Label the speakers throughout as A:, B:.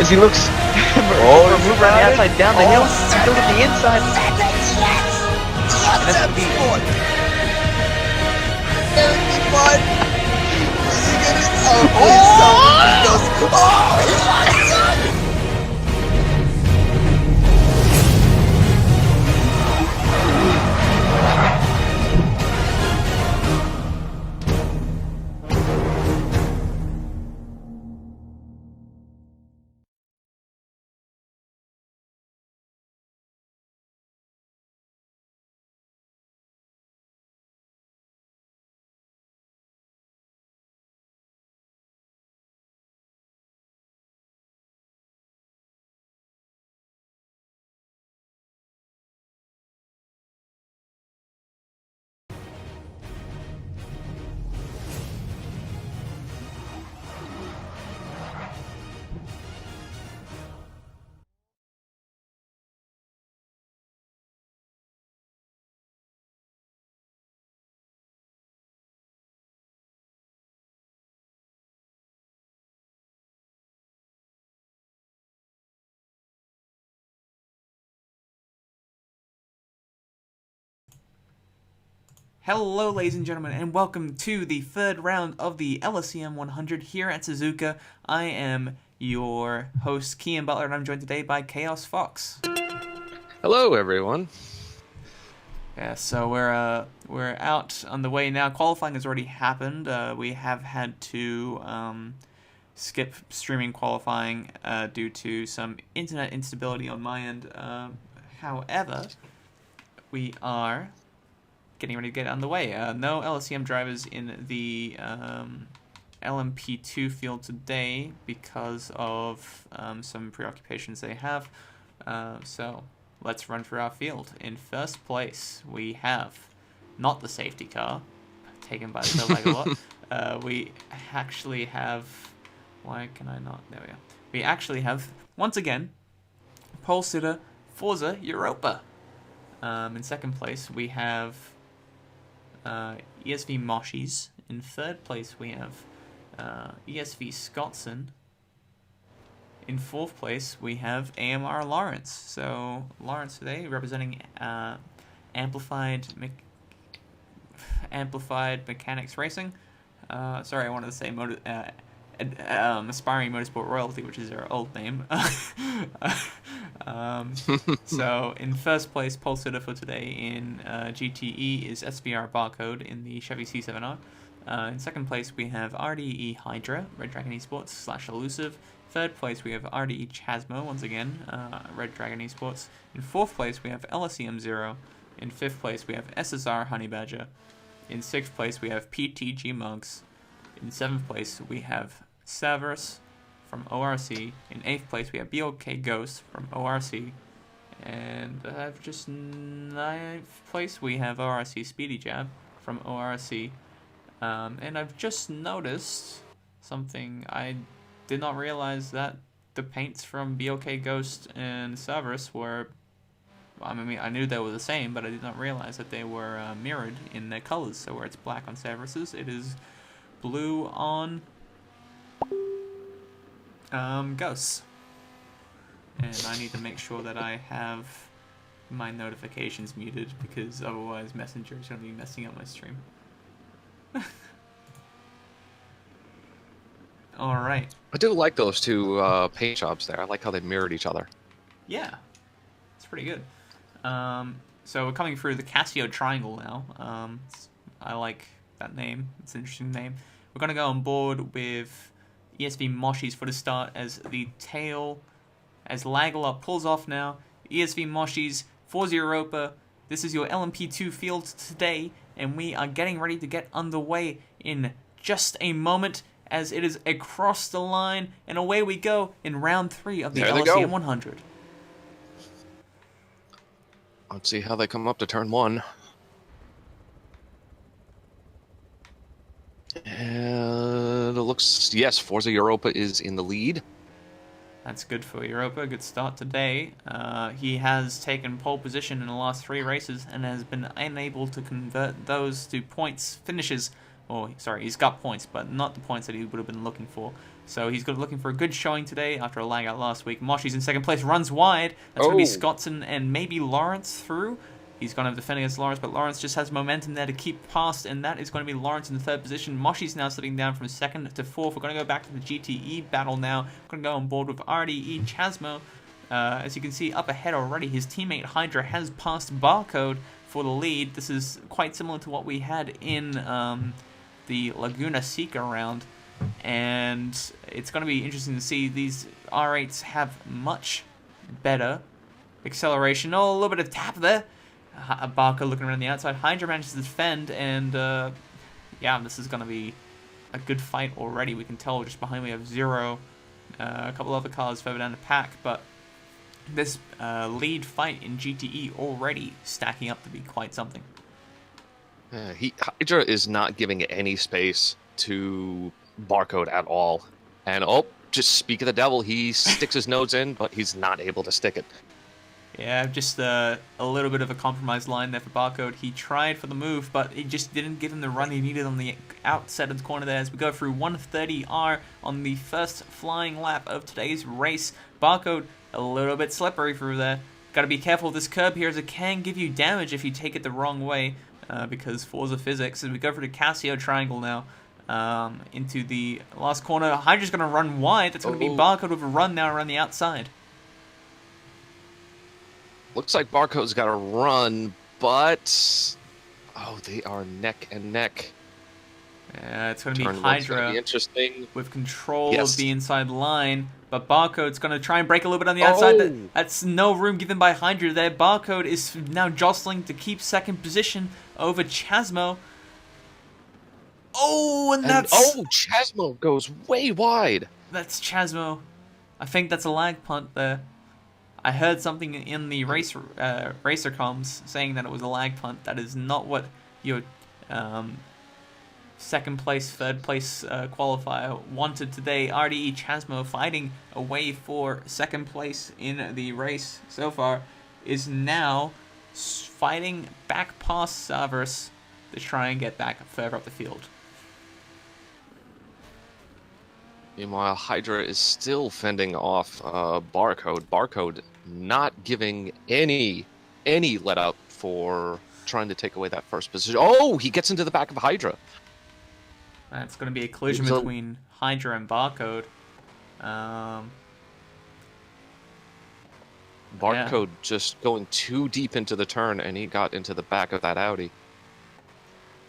A: as he looks for a move around the outside down the hill. He goes at the inside. And that's the
B: Hello ladies and gentlemen, and welcome to the third round of the LSEM 100 here at Suzuka. I am your host, Kian Butler, and I'm joined today by Chaos Fox.
C: Hello everyone.
B: Yeah, so we're out on the way now. Qualifying has already happened. We have had to skip streaming qualifying due to some internet instability on my end. However, we are getting ready to get underway. No LSEM drivers in the LMP2 field today because of some preoccupations they have. So let's run through our field. In first place, we have not the safety car taken by the Legola. We actually have... Why can I not? There we go. We actually have, once again, pole sitter Forza Europa. In second place, we have ESV Moshies. In third place, we have ESV Scottson. In fourth place, we have AMR Lawrence. So, Lawrence today representing Amplified Mechanics Racing. Sorry, I wanted to say Aspiring Motorsport Royalty, which is their old name. So in first place, pole sitter for today in GTE is SVR Barcode in the Chevy C7R. In second place, we have RDE Hydra, Red Dragon Esports / Elusive. Third place, we have RDE Chasmo, once again, Red Dragon Esports. In fourth place, we have LSEM Zero. In fifth place, we have SSR Honey Badger. In sixth place, we have PTG Mugs. In seventh place, we have Severus from ORC. In eighth place, we have BOK Ghost from ORC. And just ninth place, we have ORC Speedy Jab from ORC. And I've just noticed something. I did not realize that the paints from BOK Ghost and Severus were... I mean, I knew they were the same, but I did not realize that they were mirrored in their colors. So where it's black on Severus's, it is blue on Ghosts. And I need to make sure that I have my notifications muted, because otherwise Messenger is going to be messing up my stream. Alright.
C: I do like those two paint jobs there. I like how they mirrored each other.
B: Yeah, it's pretty good. So we're coming through the Casio Triangle now. I like that name. It's an interesting name. We're going to go on board with ESV Moshies for the start as the tail, as Legola pulls off now. ESV Moshies, Forza Europa. This is your LMP2 field today, and we are getting ready to get underway in just a moment, as it is across the line, and away we go in round 3 of the LSEM 100.
C: Let's see how they come up to turn 1. And it looks, yes, Forza Europa is in the lead.
B: That's good for Europa. Good start today. He has taken pole position in the last 3 races and has been unable to convert those to points finishes. Or, sorry, he's got points, but not the points that he would have been looking for. So he's looking for a good showing today after a lag out last week. Moshi's in second place, runs wide. That's going to be Scottson and maybe Lawrence through. He's going to defend against Lawrence, but Lawrence just has momentum there to keep past, and that is going to be Lawrence in the third position. Moshi's now slipping down from second to fourth. We're going to go back to the GTE battle now. We're going to go on board with RDE Chasmo. As you can see up ahead already, his teammate Hydra has passed Barcode for the lead. This is quite similar to what we had in the Laguna Seca round, and it's going to be interesting to see. These R8s have much better acceleration. Oh, a little bit of tap there. Barcode looking around the outside. Hydra manages to defend, and yeah, this is going to be a good fight already. We can tell just behind we have Zero, a couple other cars further down the pack, but this lead fight in GTE already stacking up to be quite something.
C: Hydra is not giving any space to Barcode at all. And, just speak of the devil, he sticks his nose in, but he's not able to stick it.
B: Yeah, just a little bit of a compromised line there for Barcode. He tried for the move, but it just didn't give him the run he needed on the outset of the corner there as we go through 130R on the first flying lap of today's race. Barcode a little bit slippery through there. Got to be careful with this curb here as it can give you damage if you take it the wrong way because Forza physics. As we go for the Casio triangle now into the last corner. Hydra's going to run wide. That's going to be Barcode with a run now around the outside.
C: Looks like Barcode's got a run, but they are neck and neck.
B: Yeah, it's going to be Hydra
C: interesting.
B: with control of the inside line, but Barcode's going to try and break a little bit on the outside. That's no room given by Hydra there. Barcode is now jostling to keep second position over Chasmo.
C: Chasmo goes way wide.
B: That's Chasmo. I think that's a lag punt there. I heard something in the racer comms saying that it was a lag punt. That is not what your second place, third place qualifier wanted today. RDE Chasmo fighting away for second place in the race so far is now fighting back past Savers to try and get back further up the field.
C: Meanwhile, Hydra is still fending off Barcode. Barcode not giving any let up for trying to take away that first position. Oh, he gets into the back of Hydra.
B: That's going to be a collision between Hydra and Barcode.
C: Barcode just going too deep into the turn, and he got into the back of that Audi.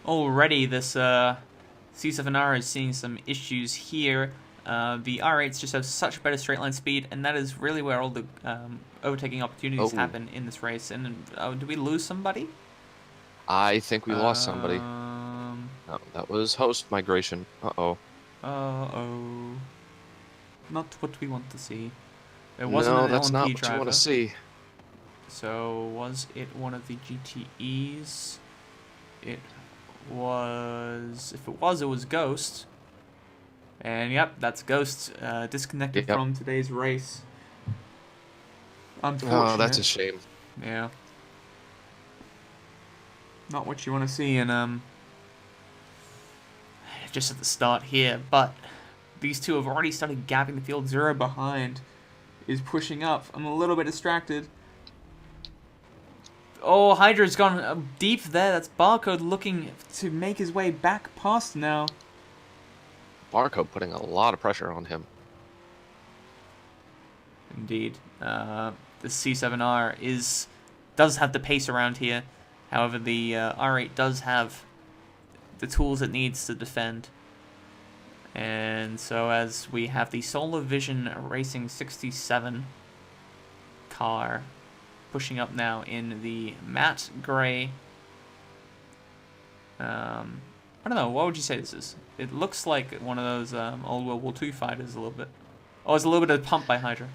B: Already, this C7R is seeing some issues here. The R8s just have such better straight line speed, and that is really where all the overtaking opportunities happen in this race. And did we lose somebody?
C: I think we lost somebody. No, that was host migration. Uh-oh.
B: Uh-oh. Not what we want to see. There wasn't an
C: that's
B: LMP
C: not what
B: driver.
C: you want to see.
B: So, was it one of the GTEs? It was... If it was Ghost. And yep, that's Ghost disconnected from today's race. Unfortunate.
C: Oh, that's a shame.
B: Yeah. Not what you want to see in just at the start here, but these two have already started gapping the field. Zero behind is pushing up. I'm a little bit distracted. Oh, Hydra's gone deep there. That's Barcode looking to make his way back past now.
C: Barcode putting a lot of pressure on him.
B: Indeed. The C7R does have the pace around here. However, the R8 does have the tools it needs to defend. And so as we have the Solar Vision Racing 67 car pushing up now in the matte gray. I don't know, what would you say this is? It looks like one of those old World War II fighters a little bit. Oh, it's a little bit of pump by Hydra.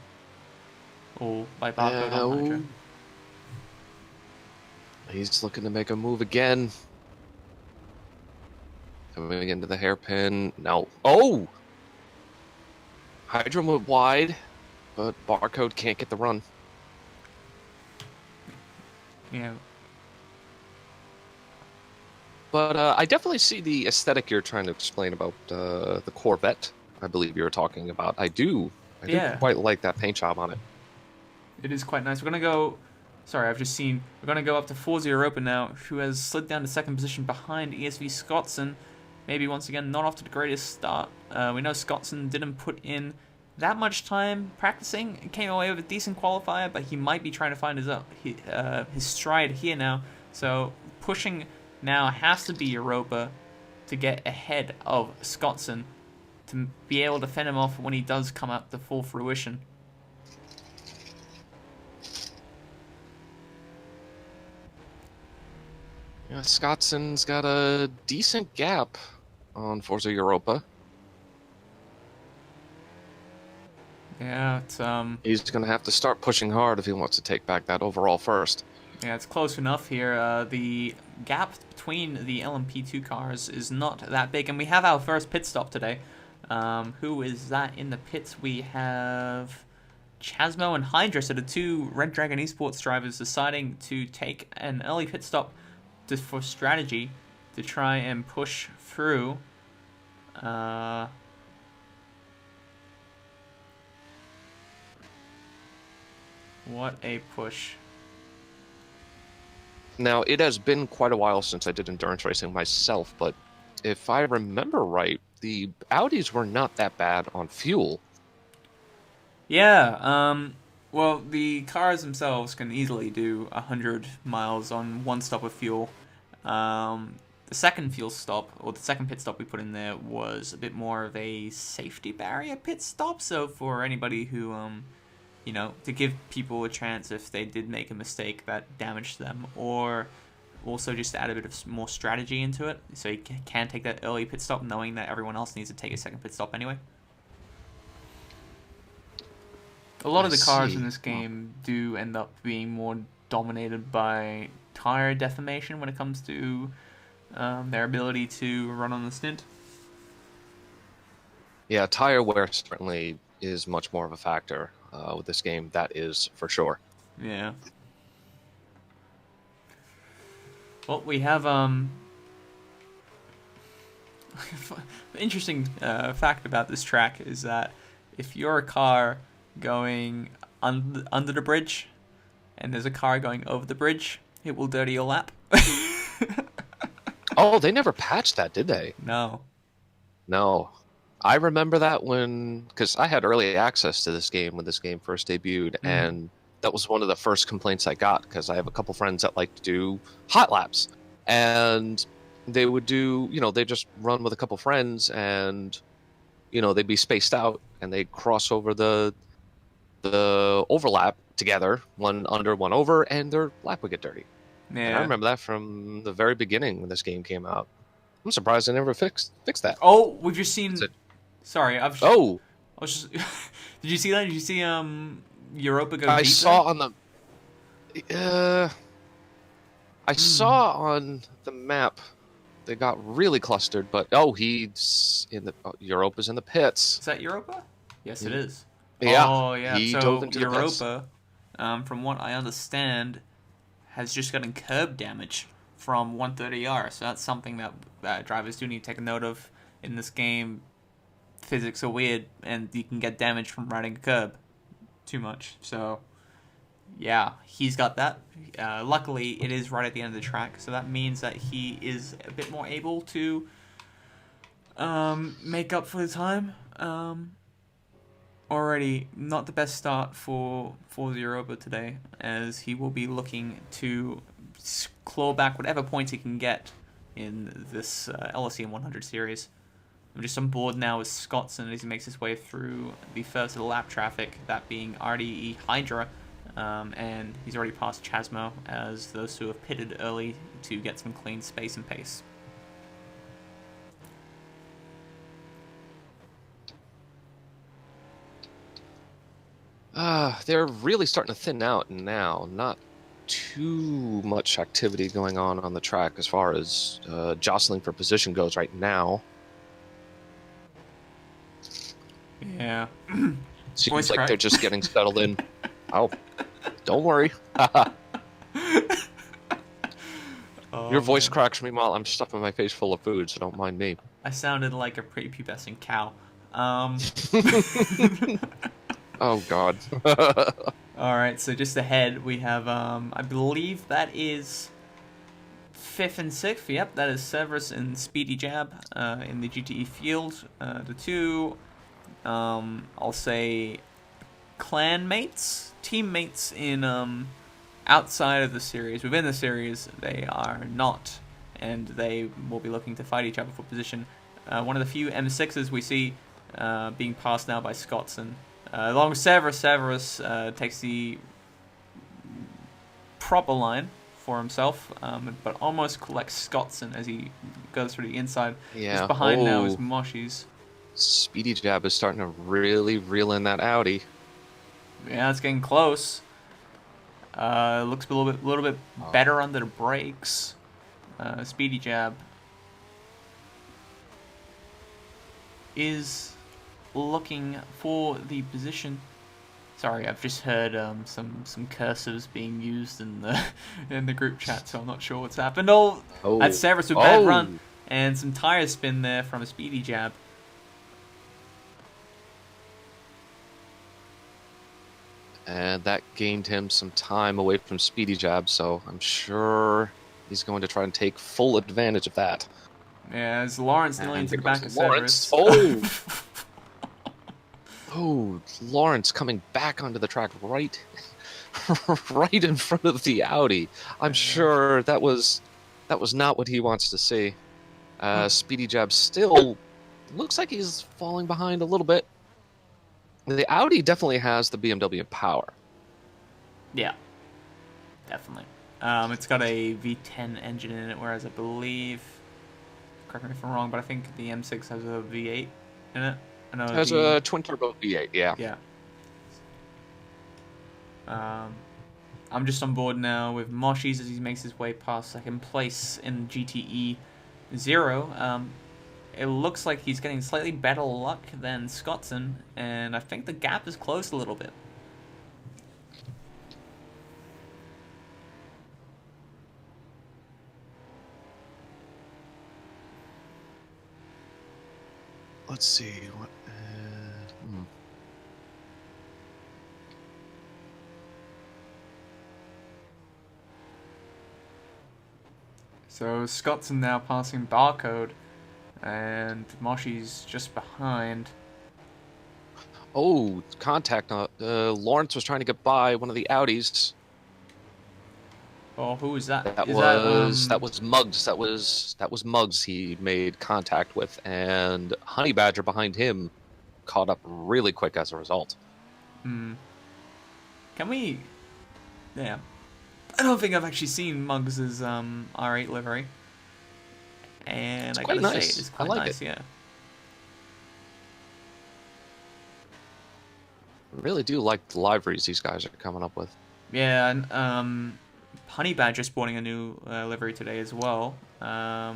B: Or by Barcode on Hydra.
C: He's looking to make a move again. Coming into the hairpin. No. Oh! Hydra went wide, but Barcode can't get the run.
B: Yeah.
C: But I definitely see the aesthetic you're trying to explain about the Corvette. I believe you were talking about. I do
B: Yeah.
C: quite like that paint job on it.
B: It is quite nice. We're going to go... Sorry, I've just seen... We're going to go up to 4-0 Europa now, who has slid down to second position behind ESV Scottson. Maybe once again, not off to the greatest start. We know Scottson didn't put in that much time practicing and came away with a decent qualifier, but he might be trying to find his stride here now. So pushing now has to be Europa to get ahead of Scottson to be able to fend him off when he does come up to full fruition.
C: Yeah, Scottson's got a decent gap on Forza Europa.
B: Yeah, it's
C: He's going to have to start pushing hard if he wants to take back that overall first.
B: yeah, it's close enough here. The gap between the LMP2 cars is not that big, and we have our first pit stop today. Who is that in the pits? We have Chasmo and Hydra, so the two Red Dragon Esports drivers deciding to take an early pit stop for strategy to try and push through. What a push.
C: Now, it has been quite a while since I did endurance racing myself, but if I remember right, the Audis were not that bad on fuel.
B: Yeah, well, the cars themselves can easily do 100 miles on one stop of fuel. The second fuel stop, or the second pit stop we put in there, was a bit more of a safety barrier pit stop, so for anybody who, you know, to give people a chance if they did make a mistake that damaged them, or also just to add a bit of more strategy into it, so you can take that early pit stop knowing that everyone else needs to take a second pit stop anyway. A lot of the cars in this game do end up being more dominated by tire deformation when it comes to their ability to run on the stint.
C: Yeah, tire wear certainly is much more of a factor with this game. That is for sure.
B: Yeah. Well, we have interesting fact about this track is that if you're a car going under the bridge and there's a car going over the bridge, it will dirty your lap.
C: Oh, they never patched that, did they?
B: No.
C: No. I remember that because I had early access to this game when this game first debuted, and that was one of the first complaints I got, because I have a couple friends that like to do hot laps, and they would do, they just run with a couple friends, and, they'd be spaced out, and they'd cross over the overlap together, one under, one over, and their lap would get dirty.
B: Yeah.
C: And I remember that from the very beginning when this game came out. I'm surprised they never fixed that.
B: Oh, we've just seen... Sorry, I was just... Did you see that? Did you see Europa go
C: I
B: deep
C: saw
B: there?
C: on the... I saw on the map they got really clustered, but he's in the... Europa's in the pits.
B: Is that Europa? Yes, it is.
C: Yeah.
B: Oh, yeah.
C: He
B: So
C: dove into the pits.
B: Europa, from what I understand, has just gotten curb damage from 130R. So that's something that drivers do need to take a note of in this game. Physics are weird, and you can get damage from riding a curb too much. So, yeah, he's got that. Luckily, it is right at the end of the track, so that means that he is a bit more able to make up for the time. Already not the best start for Europa today, as he will be looking to claw back whatever points he can get in this LSEM 100 series. I'm just on board now with Scottson as he makes his way through the first of the lap traffic, that being RDE Hydra, and he's already passed Chasmo, as those two have pitted early to get some clean space and pace.
C: They're really starting to thin out now. Not too much activity going on the track as far as jostling for position goes right now.
B: Yeah.
C: Seems like they're just getting settled in. Oh, don't worry. Your voice cracks me while I'm stuffing my face full of food, so don't mind me.
B: I sounded like a prepubescent cow.
C: Oh God.
B: All right, so just ahead we have, I believe that is 5th and 6th. Yep, that is Severus and Speedy Jab in the GTE field. The two, I'll say, clanmates, teammates in outside of the series. Within the series, they are not, and they will be looking to fight each other for position. One of the few M6s we see being passed now by Scottson. Along with Severus, takes the proper line for himself, but almost collects Scottson as he goes through the inside.
C: Yeah.
B: Just behind now is Moshi's.
C: Speedy Jab is starting to really reel in that Audi.
B: Yeah, it's getting close. Looks a little bit better under the brakes. Speedy Jab is looking for the position. Sorry, I've just heard some cursives being used in the group chat, so I'm not sure what's happened. Oh, that's Severus with bad run and some tire spin there from a Speedy Jab.
C: And that gained him some time away from Speedy Jab, so I'm sure he's going to try and take full advantage of that.
B: Yeah, as Lawrence nearly into the back of
C: Lawrence.
B: Severus.
C: Oh, Lawrence coming back onto the track right in front of the Audi. I'm sure that was not what he wants to see. Speedy Jab still looks like he's falling behind a little bit. The Audi definitely has the BMW power.
B: Yeah, definitely. It's got a V10 engine in it, whereas I believe, correct me if I'm wrong, but I think the M6 has a V8 in it. I know
C: It has a twin turbo V8, yeah.
B: Yeah. I'm just on board now with Moshi's as he makes his way past second place in GTE 0. It looks like he's getting slightly better luck than Scottson, and I think the gap is closed a little bit.
C: Let's see.
B: So Scottson now passing Barcode, and Moshi's just behind.
C: Oh, contact. Lawrence was trying to get by one of the Audis.
B: Oh, who is that?
C: That was Muggs. That was Muggs he made contact with, and Honey Badger behind him caught up really quick as a result.
B: Can we? Yeah. I don't think I've actually seen Muggs' R8 livery. And I gotta say, it's quite nice, yeah.
C: I really do like the liveries these guys are coming up with.
B: Yeah, and Honey Badger sporting a new livery today as well. I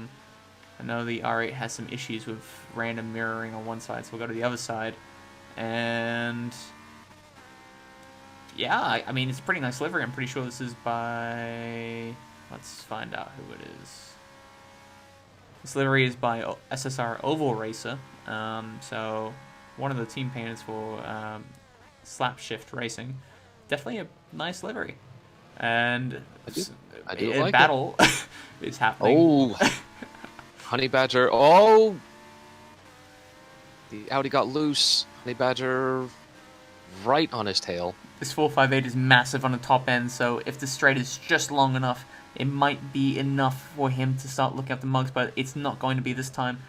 B: know the R8 has some issues with random mirroring on one side, so we'll go to the other side. And yeah, I mean, it's a pretty nice livery. I'm pretty sure this is by... Let's find out who it is. This livery is by SSR Oval Racer. So one of the team painters for Slap Shift Racing. Definitely a nice livery. And
C: I do
B: a
C: like
B: battle is happening.
C: Oh, Honey Badger. Oh, the Audi got loose. Honey Badger right on his tail.
B: This 458 is massive on the top end, so if the straight is just long enough, it might be enough for him to start looking at the Mugs, but it's not going to be this time.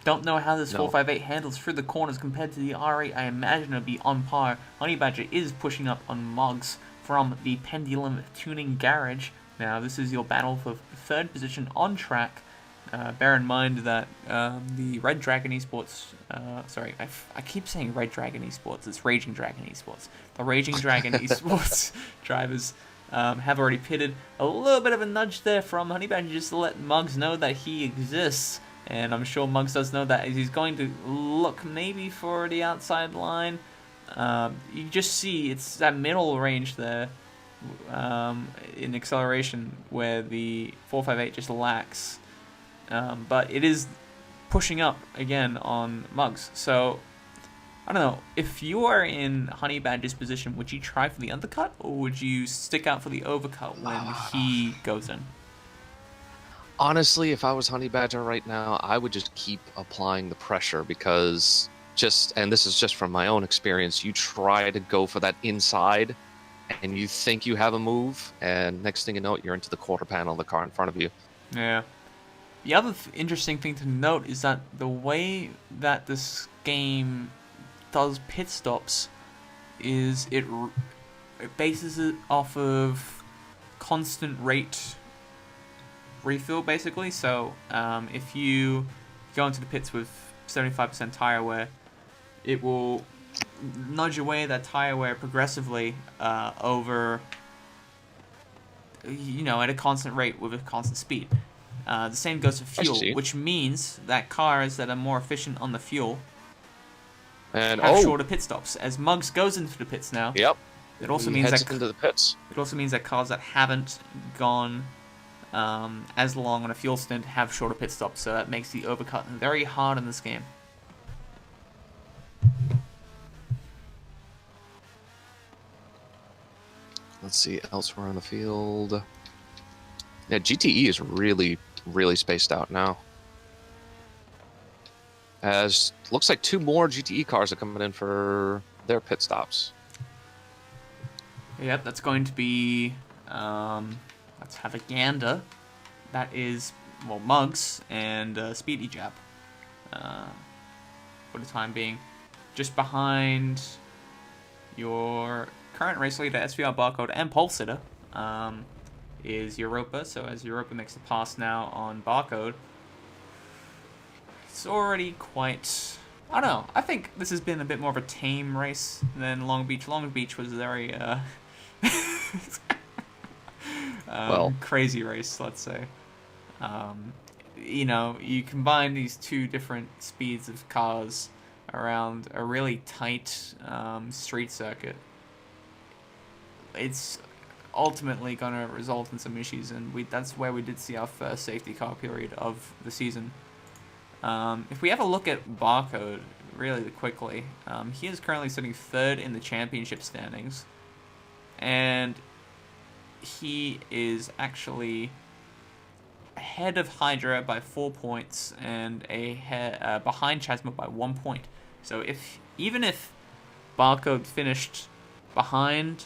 B: Don't know how this 458 handles through the corners compared to the R8. I imagine it'll be on par. Honey Badger is pushing up on Mugs from the Pendulum Tuning Garage. Now, this is your battle for third position on track. Bear in mind that the Red Dragon Esports... sorry, I keep saying Red Dragon Esports. It's Raging Dragon Esports. The Raging Dragon Esports drivers have already pitted. A little bit of a nudge there from Honey Badger just to let Muggs know that he exists. And I'm sure Muggs does know that he's going to look maybe for the outside line. You just see it's that middle range there in acceleration where the 458 just lacks. But it is pushing up again on Muggs. So I don't know. If you are in Honey Badger's position, would you try for the undercut, or would you stick out for the overcut when he goes in?
C: Honestly, if I was Honey Badger right now, I would just keep applying the pressure because and this is just from my own experience, you try to go for that inside and you think you have a move, and next thing you know, you're into the quarter panel of the car in front of you.
B: Yeah. The other interesting thing to note is that the way that this game does pit stops is it bases it off of constant rate refill, basically. So if you go into the pits with 75% tire wear, it will nudge away that tire wear progressively over, at a constant rate with a constant speed. The same goes for fuel, which means that cars that are more efficient on the fuel
C: and
B: have shorter pit stops. As Muggs goes into the pits now, it also means that
C: into the pits.
B: It also means that cars that haven't gone as long on a fuel stint have shorter pit stops, so that makes the overcut very hard in this game.
C: Let's see elsewhere on the field. Yeah, GTE is really, really spaced out now. As looks like 2 more GTE cars are coming in for their pit stops.
B: Yep, that's going to be, let's have a gander. That is, well, Muggs and Speedy Jap. For the time being. Just behind your current race leader, SVR Barcode, and pole sitter, is Europa. So as Europa makes the pass now on Barcode, it's already quite... I don't know. I think this has been a bit more of a tame race than Long Beach. Long Beach was a very crazy race, let's say. You combine these two different speeds of cars around a really tight street circuit. It's ultimately going to result in some issues, and that's where we did see our first safety car period of the season. If we have a look at Barcode really quickly, he is currently sitting 3rd in the championship standings, and he is actually ahead of Hydra by 4 points and behind Chasmo by 1 point. So even if Barcode finished behind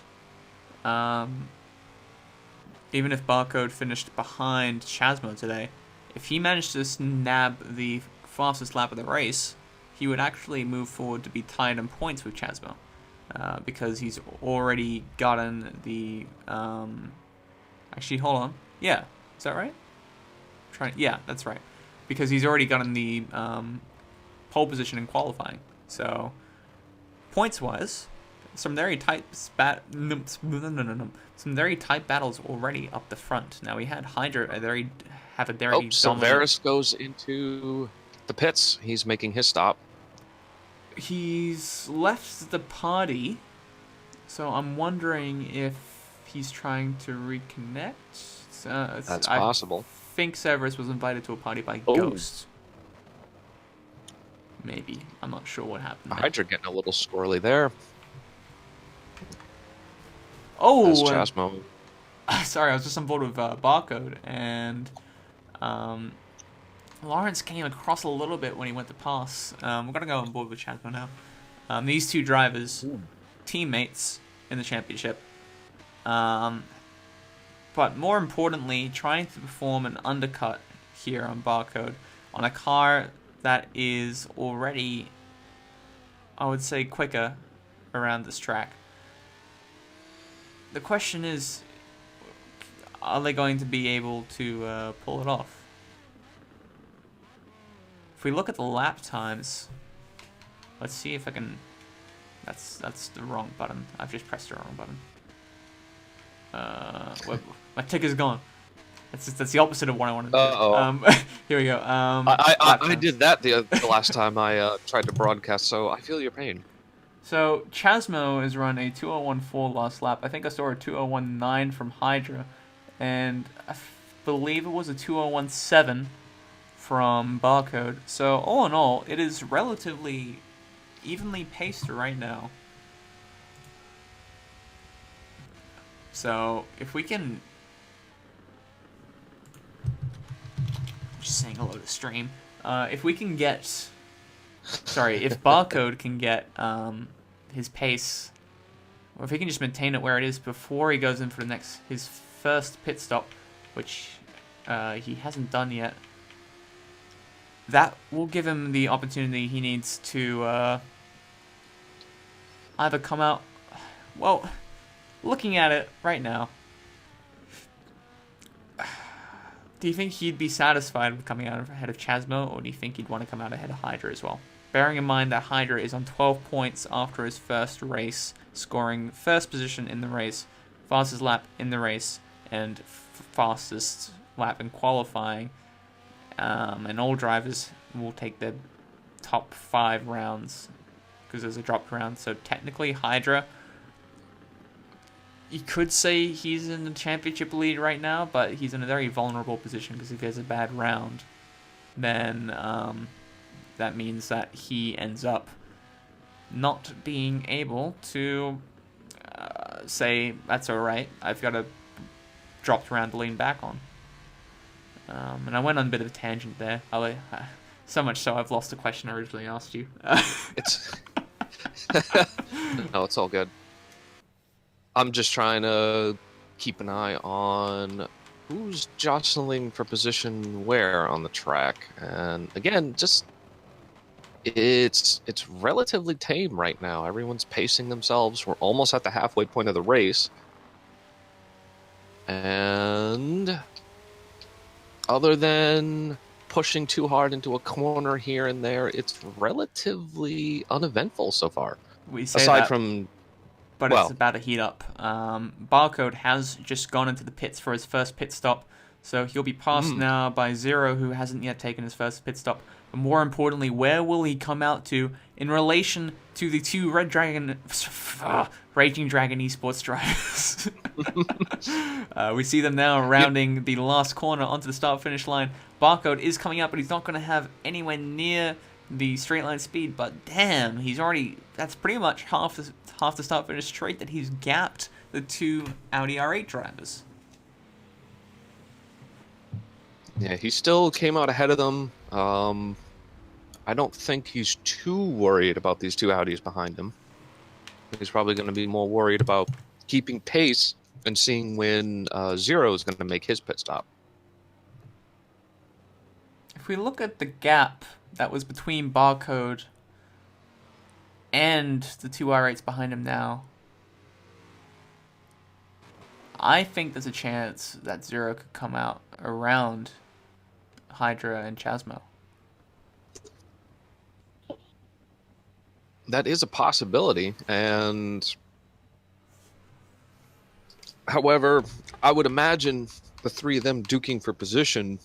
B: Chasmo today, if he managed to nab the fastest lap of the race, he would actually move forward to be tied in points with Chasmo, because he's already gotten the... Actually, hold on. Yeah, is that right? Yeah, that's right. Because he's already gotten the pole position in qualifying. So, points-wise, some very tight battles already up the front. Now we had Hydra have a very
C: Silveris goes into the pits. He's making his stop.
B: He's left the party, so I'm wondering if he's trying to reconnect.
C: That's possible.
B: I think Severus was invited to a party by Ghost. Maybe. I'm not sure what happened there.
C: Hydra getting a little squirrely there.
B: Oh!
C: That's Chasmo.
B: Sorry, I was just on board with Barcode, and Lawrence came across a little bit when he went to pass. We're going to go on board with Chasmo now. These two drivers, teammates in the championship. But more importantly, trying to perform an undercut here on Barcode on a car that is already, I would say, quicker around this track. The question is, are they going to be able to pull it off? If we look at the lap times, let's see if I can... That's the wrong button. I've just pressed the wrong button. My ticker's gone. That's the opposite of what I wanted to do. Here we go.
C: I did that the last time I tried to broadcast, so I feel your pain.
B: So Chasmo has run a 2:01.4 last lap. I think I saw a 2:01.9 from Hydra, and I believe it was a 2:01.7 from Barcode. So all in all, it is relatively evenly paced right now. So if we can, just saying hello to stream. If we can get, sorry, if Barcode can get his pace, or if he can just maintain it where it is before he goes in for his first pit stop, which he hasn't done yet, that will give him the opportunity he needs to either come out, well, looking at it right now, do you think he'd be satisfied with coming out ahead of Chasmo, or do you think he'd want to come out ahead of Hydra as well? Bearing in mind that Hydra is on 12 points after his first race, scoring first position in the race, fastest lap in the race, and fastest lap in qualifying. And all drivers will take their top 5 rounds because there's a dropped round. So technically, Hydra, you could say he's in the championship lead right now, but he's in a very vulnerable position because if he has a bad round, then that means that he ends up not being able to say, that's alright, I've got a dropped round to lean back on. And I went on a bit of a tangent there. So much so I've lost the question I originally asked you.
C: It's no, it's all good. I'm just trying to keep an eye on who's jostling for position where on the track. And again, just it's relatively tame right now. Everyone's pacing themselves. We're almost at the halfway point of the race. And other than pushing too hard into a corner here and there, it's relatively uneventful so far.
B: We say
C: aside
B: that,
C: from,
B: but
C: well,
B: it's about to heat up. Barcode has just gone into the pits for his first pit stop, so he'll be passed now by Zero, who hasn't yet taken his first pit stop. But more importantly, where will he come out to in relation to the two Raging Dragon esports drivers? We see them now rounding the last corner onto the start-finish line. Barcode is coming up, but he's not going to have anywhere near the straight line speed. But damn, that's pretty much half the start-finish straight that he's gapped the two Audi R8 drivers.
C: Yeah, he still came out ahead of them. I don't think he's too worried about these two Audis behind him. He's probably going to be more worried about keeping pace and seeing when Zero is going to make his pit stop.
B: If we look at the gap that was between Barcode and the two R8s behind him now, I think there's a chance that Zero could come out around Hydra and Chasmo.
C: That is a possibility, and however, I would imagine the three of them duking for position,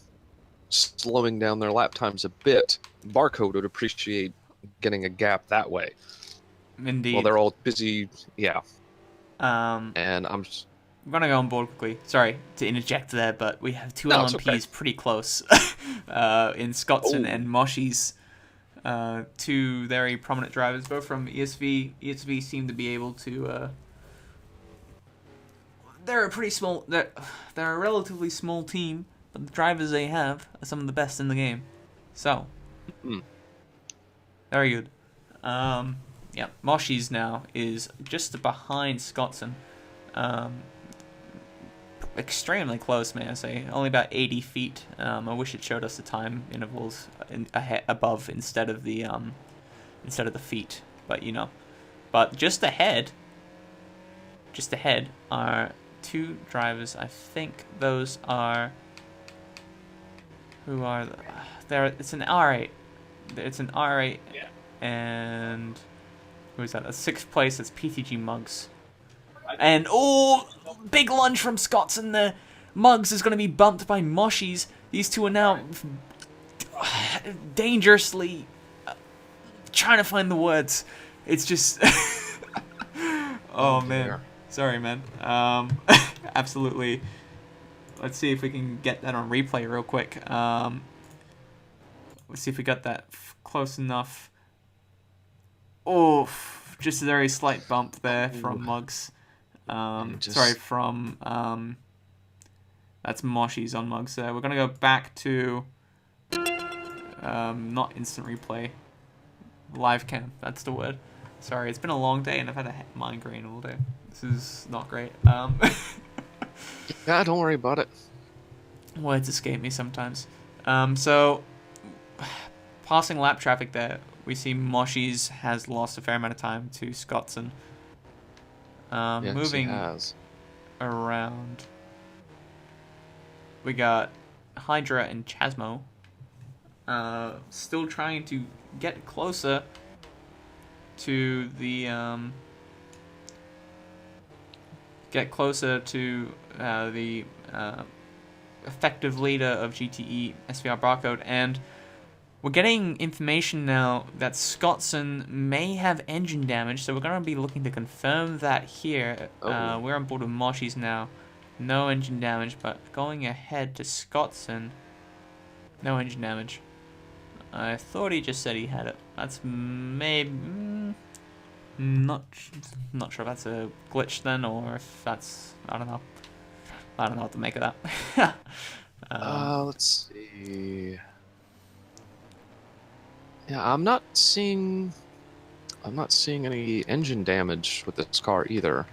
C: slowing down their lap times a bit. Barcode would appreciate getting a gap that way.
B: Indeed.
C: Well, they're all busy, yeah.
B: And I'm gonna go on board quickly. Sorry to interject there, but we have two LMPs
C: okay.
B: pretty close in Scottson and Moshi's. Two very prominent drivers, both from ESV. ESV seem to be able to. They're a pretty small. They're a relatively small team, but the drivers they have are some of the best in the game. So, very good. Yeah, Moshi's now is just behind Scottson. Extremely close, may I say. Only about 80 feet. I wish it showed us the time intervals above instead of the feet. But you know, but just ahead are two drivers. I think those are who are there. It's an R8. It's an R8,
D: Yeah.
B: And who is that? A 6th place. It's PTG Muggs. And, oh, big lunge from Scottson there. Muggs is going to be bumped by Moshi's. These two are now dangerously trying to find the words. It's just... oh, man. Sorry, man. Absolutely. Let's see if we can get that on replay real quick. Let's see if we got that close enough. Oof, just a very slight bump there from
C: Ooh.
B: Mugs.
C: And
B: Sorry,
C: just
B: from that's Moshi's on Mugs there. We're gonna go back to not instant replay, live cam. That's the word. Sorry, it's been a long day and I've had a migraine all day. This is not great.
C: yeah, don't worry about it.
B: Words escape me sometimes. So passing lap traffic there, we see Moshi's has lost a fair amount of time to Scottson.
C: Yes, he
B: Moving
C: has.
B: around, we got Hydra and Chasmo still trying to get closer to the effective leader of GTE SVR Barcode, and we're getting information now that Scottson may have engine damage, so we're going to be looking to confirm that here.
C: Oh.
B: We're on board with Moshi's now. No engine damage, but going ahead to Scottson, no engine damage. I thought he just said he had it. That's maybe... not sure if that's a glitch then, or if that's... I don't know. I don't know what to make of that.
C: Let's see. Yeah, I'm not seeing any engine damage with this car either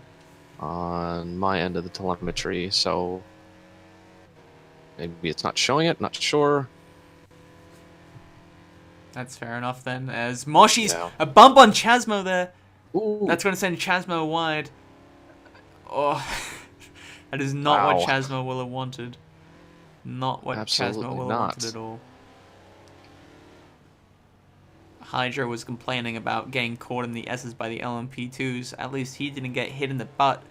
C: on my end of the telemetry, so maybe it's not showing it, not sure.
B: That's fair enough then, as Moshi's
C: Yeah.
B: a bump on Chasmo there.
C: Ooh.
B: That's going to send Chasmo wide. Oh, that is not what
C: Wow.
B: Chasmo will have wanted. Not what
C: Absolutely
B: Chasmo will have
C: not.
B: wanted at all. Hydra was complaining about getting caught in the S's by the LMP2s. At least he didn't get hit in the butt.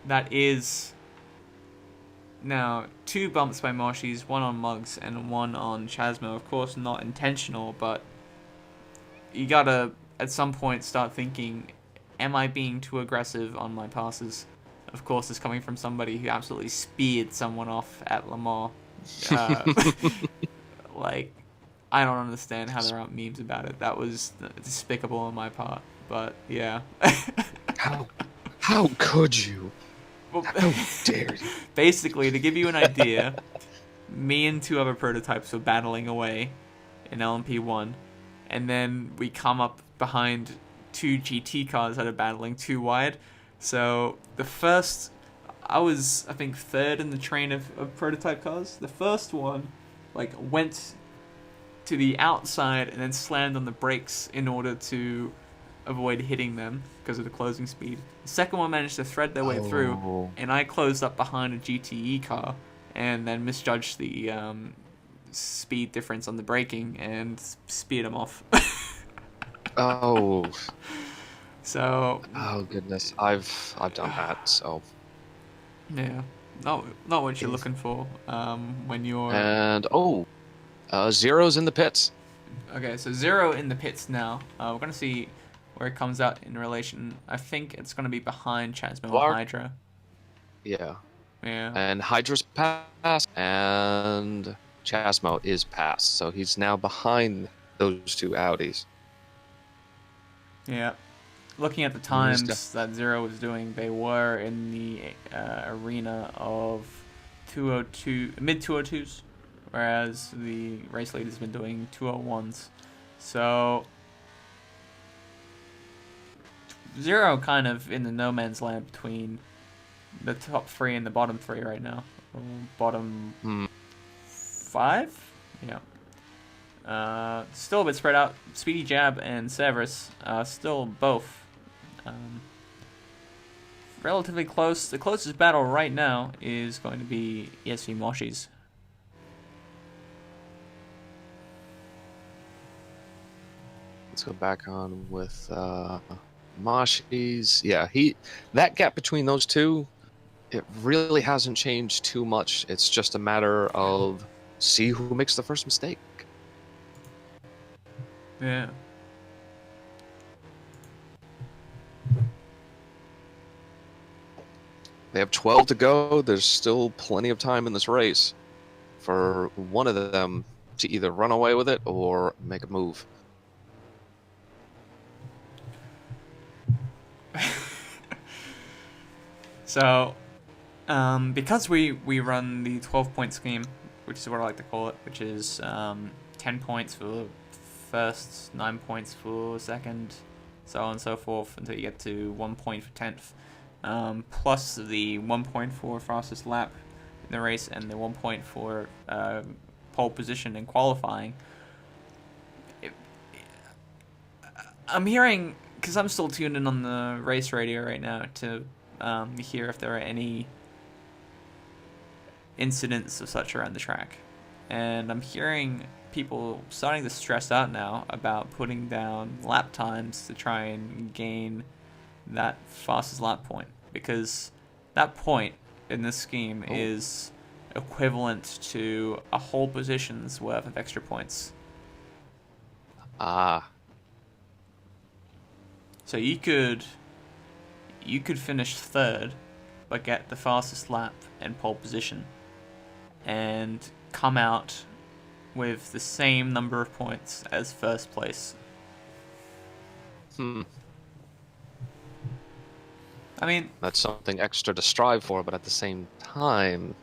B: That is now 2 bumps by Moshi's, 1 on Muggs and 1 on Chasmo. Of course, not intentional, but you gotta at some point start thinking, am I being too aggressive on my passes? Of course, it's coming from somebody who absolutely speared someone off at Le Mans. Like, I don't understand how there aren't memes about it. That was despicable on my part. But yeah.
C: How could you?
B: Well,
C: How dare you?
B: basically, to give you an idea, me and 2 other prototypes were battling away in LMP1, and then we come up behind 2 GT cars that are battling 2 wide. So the first, I was, I think, 3rd in the train of prototype cars. The first one, like, went to the outside and then slammed on the brakes in order to avoid hitting them because of the closing speed. The second one managed to thread their way through, and I closed up behind a GTE car and then misjudged the speed difference on the braking and speared them off.
C: Oh.
B: So.
C: Oh goodness, I've done that. So.
B: Yeah, not what you're looking for when you're.
C: And Zero's in the pits.
B: Okay, so 0 in the pits now. We're gonna see where it comes out in relation. I think it's gonna be behind Chasmo and Hydra.
C: Yeah.
B: Yeah.
C: And Hydra's passed, and Chasmo is passed, so he's now behind those 2 Audis.
B: Yeah. Looking at the times that 0 was doing, they were in the arena of 202, mid 202s, whereas the race leader's been doing 201s. So 0 kind of in the no man's land between the top 3 and the bottom 3 right now. Bottom 5? Yeah. Still a bit spread out. Speedy Jab and Severus still both relatively close. The closest battle right now is going to be ESV Moshi's.
C: Let's go back on with Moshi's. Yeah, that gap between those 2, it really hasn't changed too much. It's just a matter of see who makes the first mistake.
B: Yeah.
C: They have 12 to go. There's still plenty of time in this race for one of them to either run away with it or make a move.
B: So, because we run the 12-point scheme, which is what I like to call it, which is 10 points for first, 9 points for second, so on and so forth, until you get to 1 point for 10th, plus the 1 point for fastest lap in the race and the 1 point for pole position in qualifying. I'm hearing, because I'm still tuned in on the race radio right now to hear if there are any incidents of such around the track. And I'm hearing people starting to stress out now about putting down lap times to try and gain that fastest lap point. Because that point in this scheme is equivalent to a whole position's worth of extra points. So you could finish third, but get the fastest lap and pole position, and come out with the same number of points as first place. I mean,
C: That's something extra to strive for, but at the same time,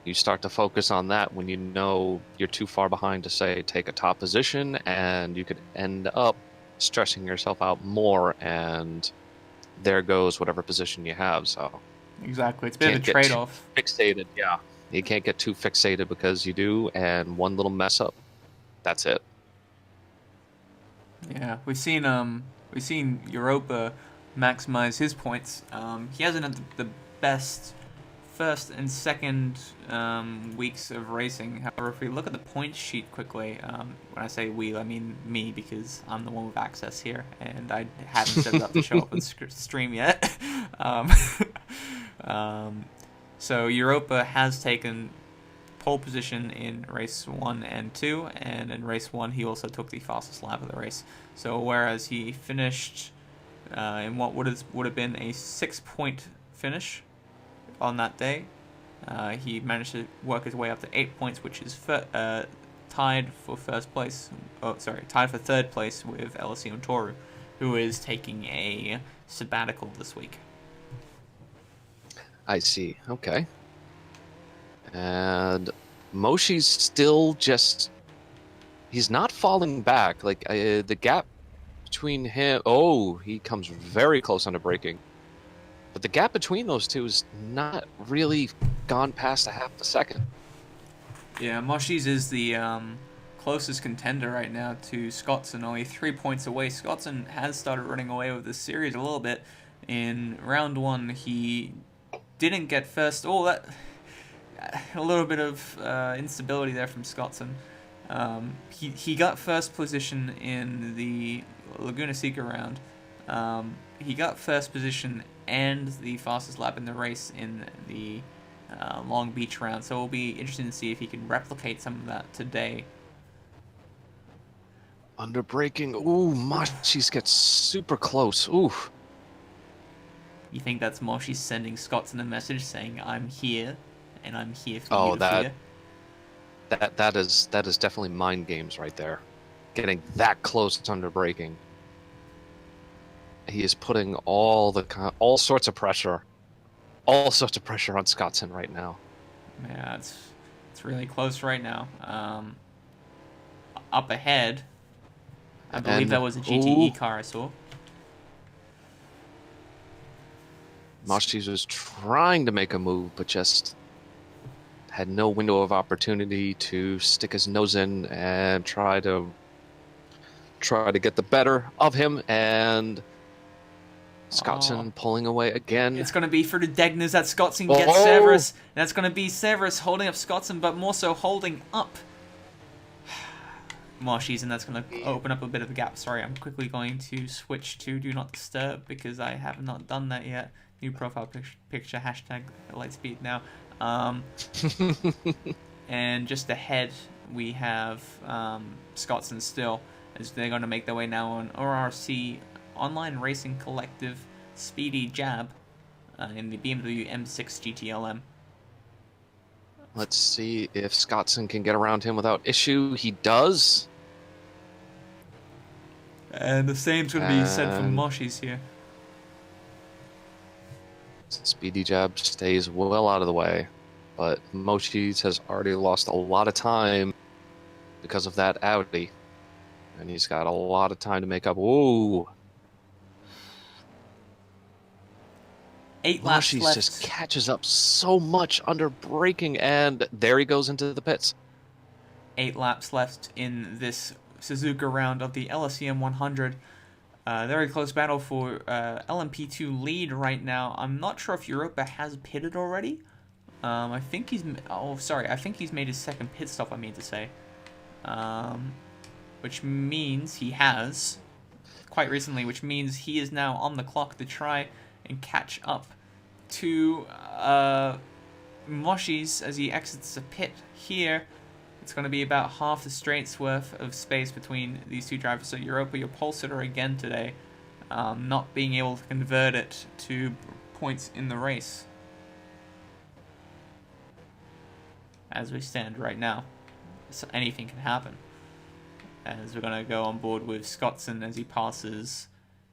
C: you start to focus on that when you know you're too far behind to, say, take a top position, and you could end up stressing yourself out more, and there goes whatever position you have. So
B: exactly, it's a bit of a trade-off.
C: Fixated, yeah. You can't get too fixated, because you do, and one little mess up, that's it.
B: Yeah, we've seen Europa maximize his points. He hasn't had the best first and second weeks of racing. However, if we look at the point sheet quickly, when I say we, I mean me, because I'm the one with access here, and I haven't set it up to show up on stream yet. So Europa has taken pole position in race 1 and 2, and in race 1 he also took the fastest lap of the race. So whereas he finished in what would have been a 6-point finish on that day, he managed to work his way up to 8 points, which is tied for first place. Tied for third place with LSEM Toru, who is taking a sabbatical this week.
C: I see. Okay. And Moshi's still just... He's not falling back. Like, the gap between him... Oh, he comes very close under braking. But the gap between those two is not really gone past a half a second.
B: Yeah, Moshi's is the closest contender right now to Scottson, only 3 points away. Scottson has started running away with this series a little bit. In round 1, he didn't get first. A little bit of instability there from Scottson. He got first position in the Laguna Seca round. He got first position and the fastest lap in the race in the Long Beach round, so it'll be interesting to see if he can replicate some of that today.
C: Under braking. Ooh, Moshi's gets super close. Ooh.
B: You think that's Moshi sending Scottson a message saying, "I'm here, and I'm here for you to fear"?
C: That is definitely mind games right there. Getting that close under braking. He is putting all sorts of pressure on Scottson right now.
B: Yeah, it's really close right now. Up ahead, I believe that was a GTE car I saw.
C: Moshi was trying to make a move, but just had no window of opportunity to stick his nose in and try to get the better of him, and Scottson pulling away again.
B: It's going to be for the Degners that Scottson gets Severus. And that's going to be Severus holding up Scottson, but more so holding up Moshi's, and that's going to open up a bit of a gap. Sorry, I'm quickly going to switch to Do Not Disturb because I have not done that yet. New profile picture, hashtag Lightspeed now. And just ahead, we have Scottson still, as they're going to make their way now on ORC Online Racing Collective Speedy Jab in the BMW M6 GTLM.
C: Let's see if Scottson can get around him without issue. He does.
B: And the same's going to be said for Moshi's here.
C: Speedy Jab stays well out of the way, but Mochis has already lost a lot of time because of that Audi, and he's got a lot of time to make up. Whoa!
B: 8 laps
C: Mochis
B: left.
C: just catches up so much under braking, and there he goes into the pits.
B: 8 laps left in this Suzuka round of the LSEM 100. Very close battle for LMP2 lead right now. I'm not sure if Europa has pitted already. I think he's... Oh, sorry. I think he's made his second pit stop, I mean to say. Which means he has... Quite recently, which means he is now on the clock to try and catch up to Moshis as he exits the pit here. It's going to be about half the straight's worth of space between these two drivers. So Europa, your pole sitter again today, not being able to convert it to points in the race. As we stand right now. So anything can happen. As we're going to go on board with Scottson as he passes,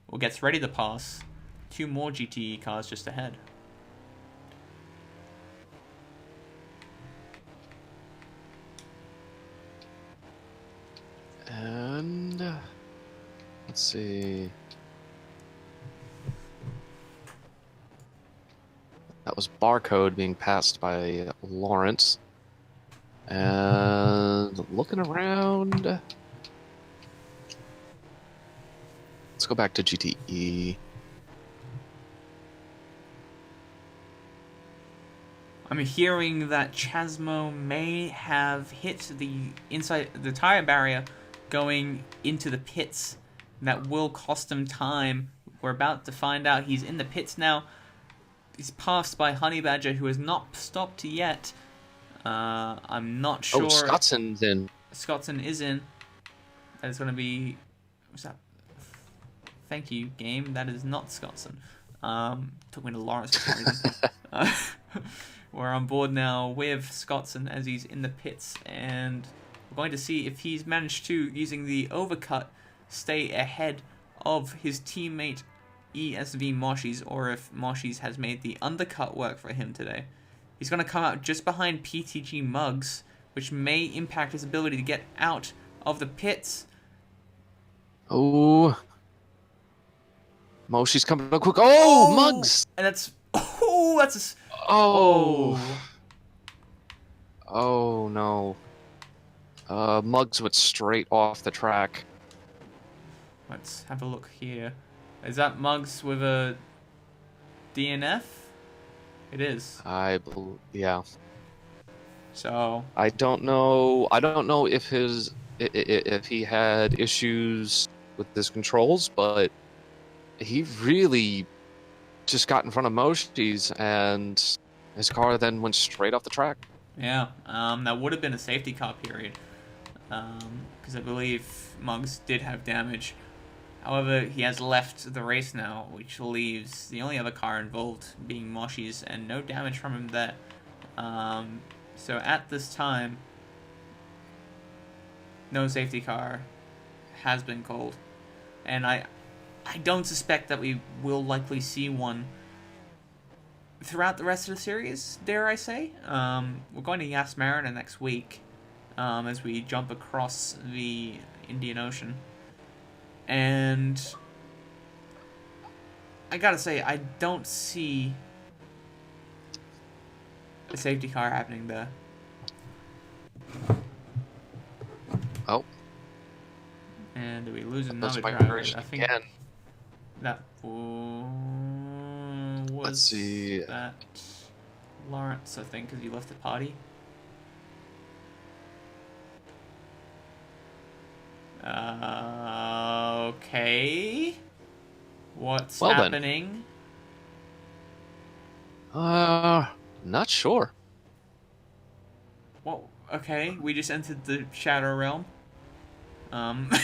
B: or gets ready to pass, 2 more GTE cars just ahead.
C: And let's see. That was Barcode being passed by Lawrence. And looking around. Let's go back to GTE.
B: I'm hearing that Chasmo may have hit the tire barrier going into the pits. That will cost him time. We're about to find out. He's in the pits now. He's passed by Honey Badger, who has not stopped yet. I'm not sure.
C: Oh, Scottson's in.
B: Scottson is in. That is going to be... What's that? Thank you, game. That is not Scottson. Took me to Lawrence for some reason. We're on board now with Scottson as he's in the pits, and we're going to see if he's managed to, using the overcut, stay ahead of his teammate ESV Moshis, or if Moshis has made the undercut work for him today. He's going to come out just behind PTG Muggs, which may impact his ability to get out of the pits.
C: Oh. Moshi's coming up quick. Oh, Muggs!
B: And that's... Oh, that's a...
C: Oh. Oh, no. Muggs went straight off the track.
B: Let's have a look here. Is that Muggs with a DNF? It is.
C: Yeah.
B: So
C: I don't know. I don't know if he had issues with his controls, but he really just got in front of Moshi's, and his car then went straight off the track.
B: yeah, that would have been a safety car period, because I believe Muggs did have damage. However, he has left the race now, which leaves the only other car involved being Moshi's, and no damage from him there. So at this time, no safety car has been called, and I don't suspect that we will likely see one throughout the rest of the series, dare I say. We're going to Yas Marina next week, as we jump across the Indian Ocean. And I gotta say, I don't see a safety car happening there.
C: Oh.
B: And do we lose
C: That's
B: another
C: my
B: driver?
C: version
B: I think
C: again.
B: that was
C: Let's see.
B: that Lawrence, I think, because he left the party. Okay. What's
C: Well then.
B: happening?
C: Not sure.
B: Well, okay, we just entered the Shadow Realm. Did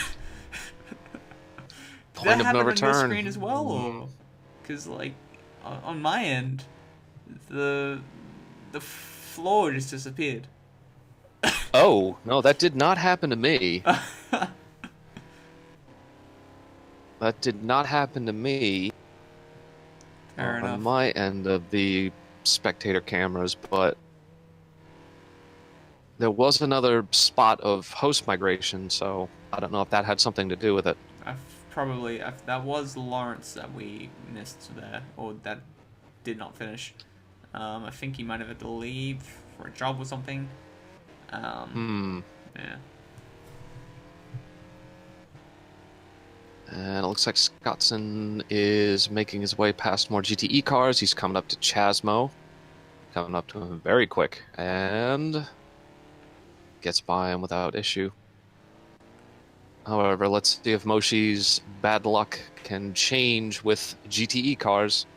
C: Point
B: that
C: of no
B: happen on your
C: return.
B: screen as well, or? Because like on my end, the floor just disappeared.
C: Oh, no, that did not happen to me. That did not happen to me.
B: Fair enough.
C: on my end of the spectator cameras, but there was another spot of host migration, so I don't know if that had something to do with it.
B: That was Lawrence that we missed there, or that did not finish. I think he might have had to leave for a job or something. Yeah.
C: And it looks like Scottson is making his way past more GTE cars. He's coming up to Chasmo. Coming up to him very quick. And gets by him without issue. However, let's see if Moshi's bad luck can change with GTE cars.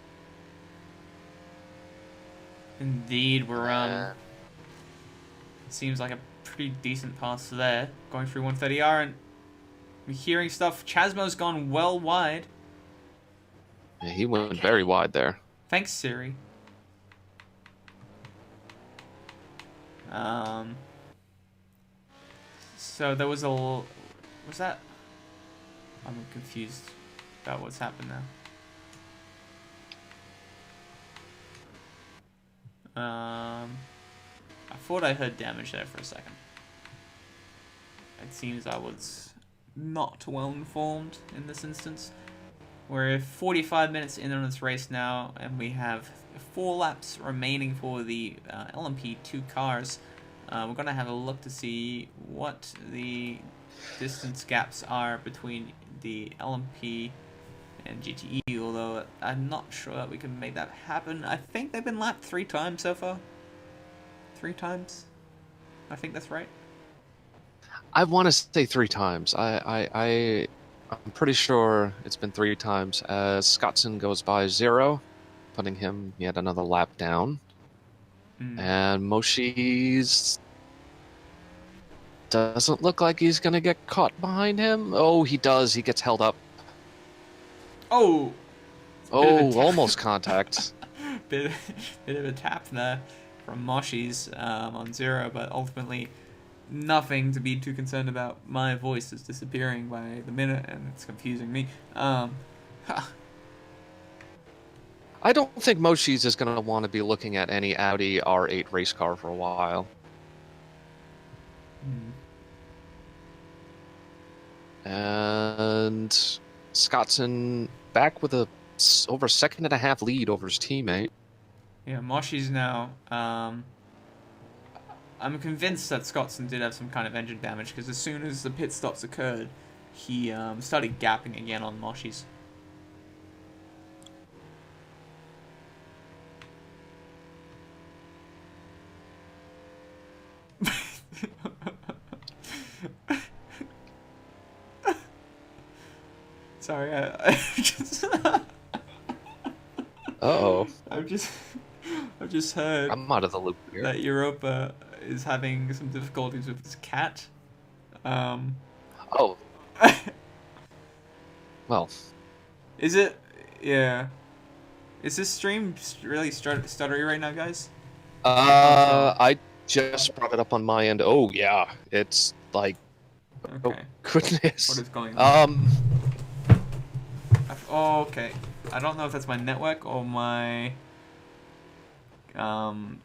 B: Indeed, we're seems like a pretty decent pass there, going through 130R, and we're hearing stuff. Chasmo's gone well wide.
C: Yeah, he went very wide there.
B: Thanks, Siri. So there was was that? I'm confused about what's happened now. I thought I heard damage there for a second. It seems I was not well informed in this instance. We're 45 minutes in on this race now, and we have 4 laps remaining for the LMP2 cars. We're going to have a look to see what the distance gaps are between the LMP and GTE, although I'm not sure that we can make that happen. I think they've been lapped 3 times so far. 3 times? I think that's right.
C: I want to say 3 times. I'm pretty sure it's been 3 times as Scottson goes by 0, putting him yet another lap down. And Moshi's doesn't look like he's going to get caught behind him. Oh, he does. He gets held up.
B: Oh!
C: Almost contact.
B: bit of a tap there from Moshi's on 0, but ultimately nothing to be too concerned about. My voice is disappearing by the minute, and it's confusing me.
C: I don't think Moshi's is going to want to be looking at any Audi R8 race car for a while. And Scottson back with a over 1.5 second lead over his teammate.
B: Yeah, Moshi's now. I'm convinced that Scottson did have some kind of engine damage, because as soon as the pit stops occurred, he started gapping again on Moshi's. Sorry, I just.
C: Uh-oh.
B: I've just heard
C: I'm out of the loop here.
B: that Europa is having some difficulties with his cat.
C: Oh. Well.
B: Is it? Yeah. Is this stream really stuttery right now, guys?
C: I just brought it up on my end. Oh, yeah. It's like...
B: Okay.
C: Oh, goodness.
B: What is going on? Oh, okay. I don't know if that's my network or my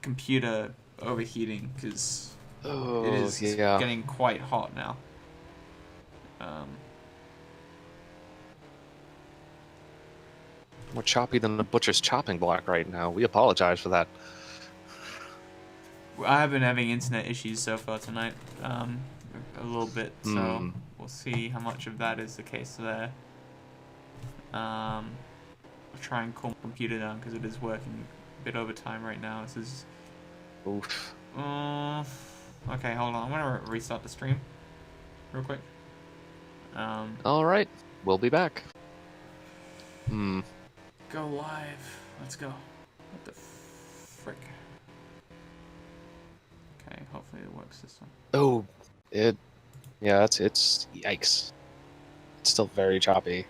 B: computer overheating, because it is getting quite hot now.
C: More choppy than the butcher's chopping block right now. We apologize for that.
B: I have been having internet issues so far tonight, a little bit, so we'll see how much of that is the case there. I'll try and calm my computer down because it is working a bit overtime right now. This is...
C: Oof.
B: Okay, hold on. I'm going to restart the stream real quick.
C: Alright, we'll be back.
B: Go live. Let's go. What the frick? Okay, hopefully it works this time.
C: Oh, yeah, it's yikes. It's still very choppy.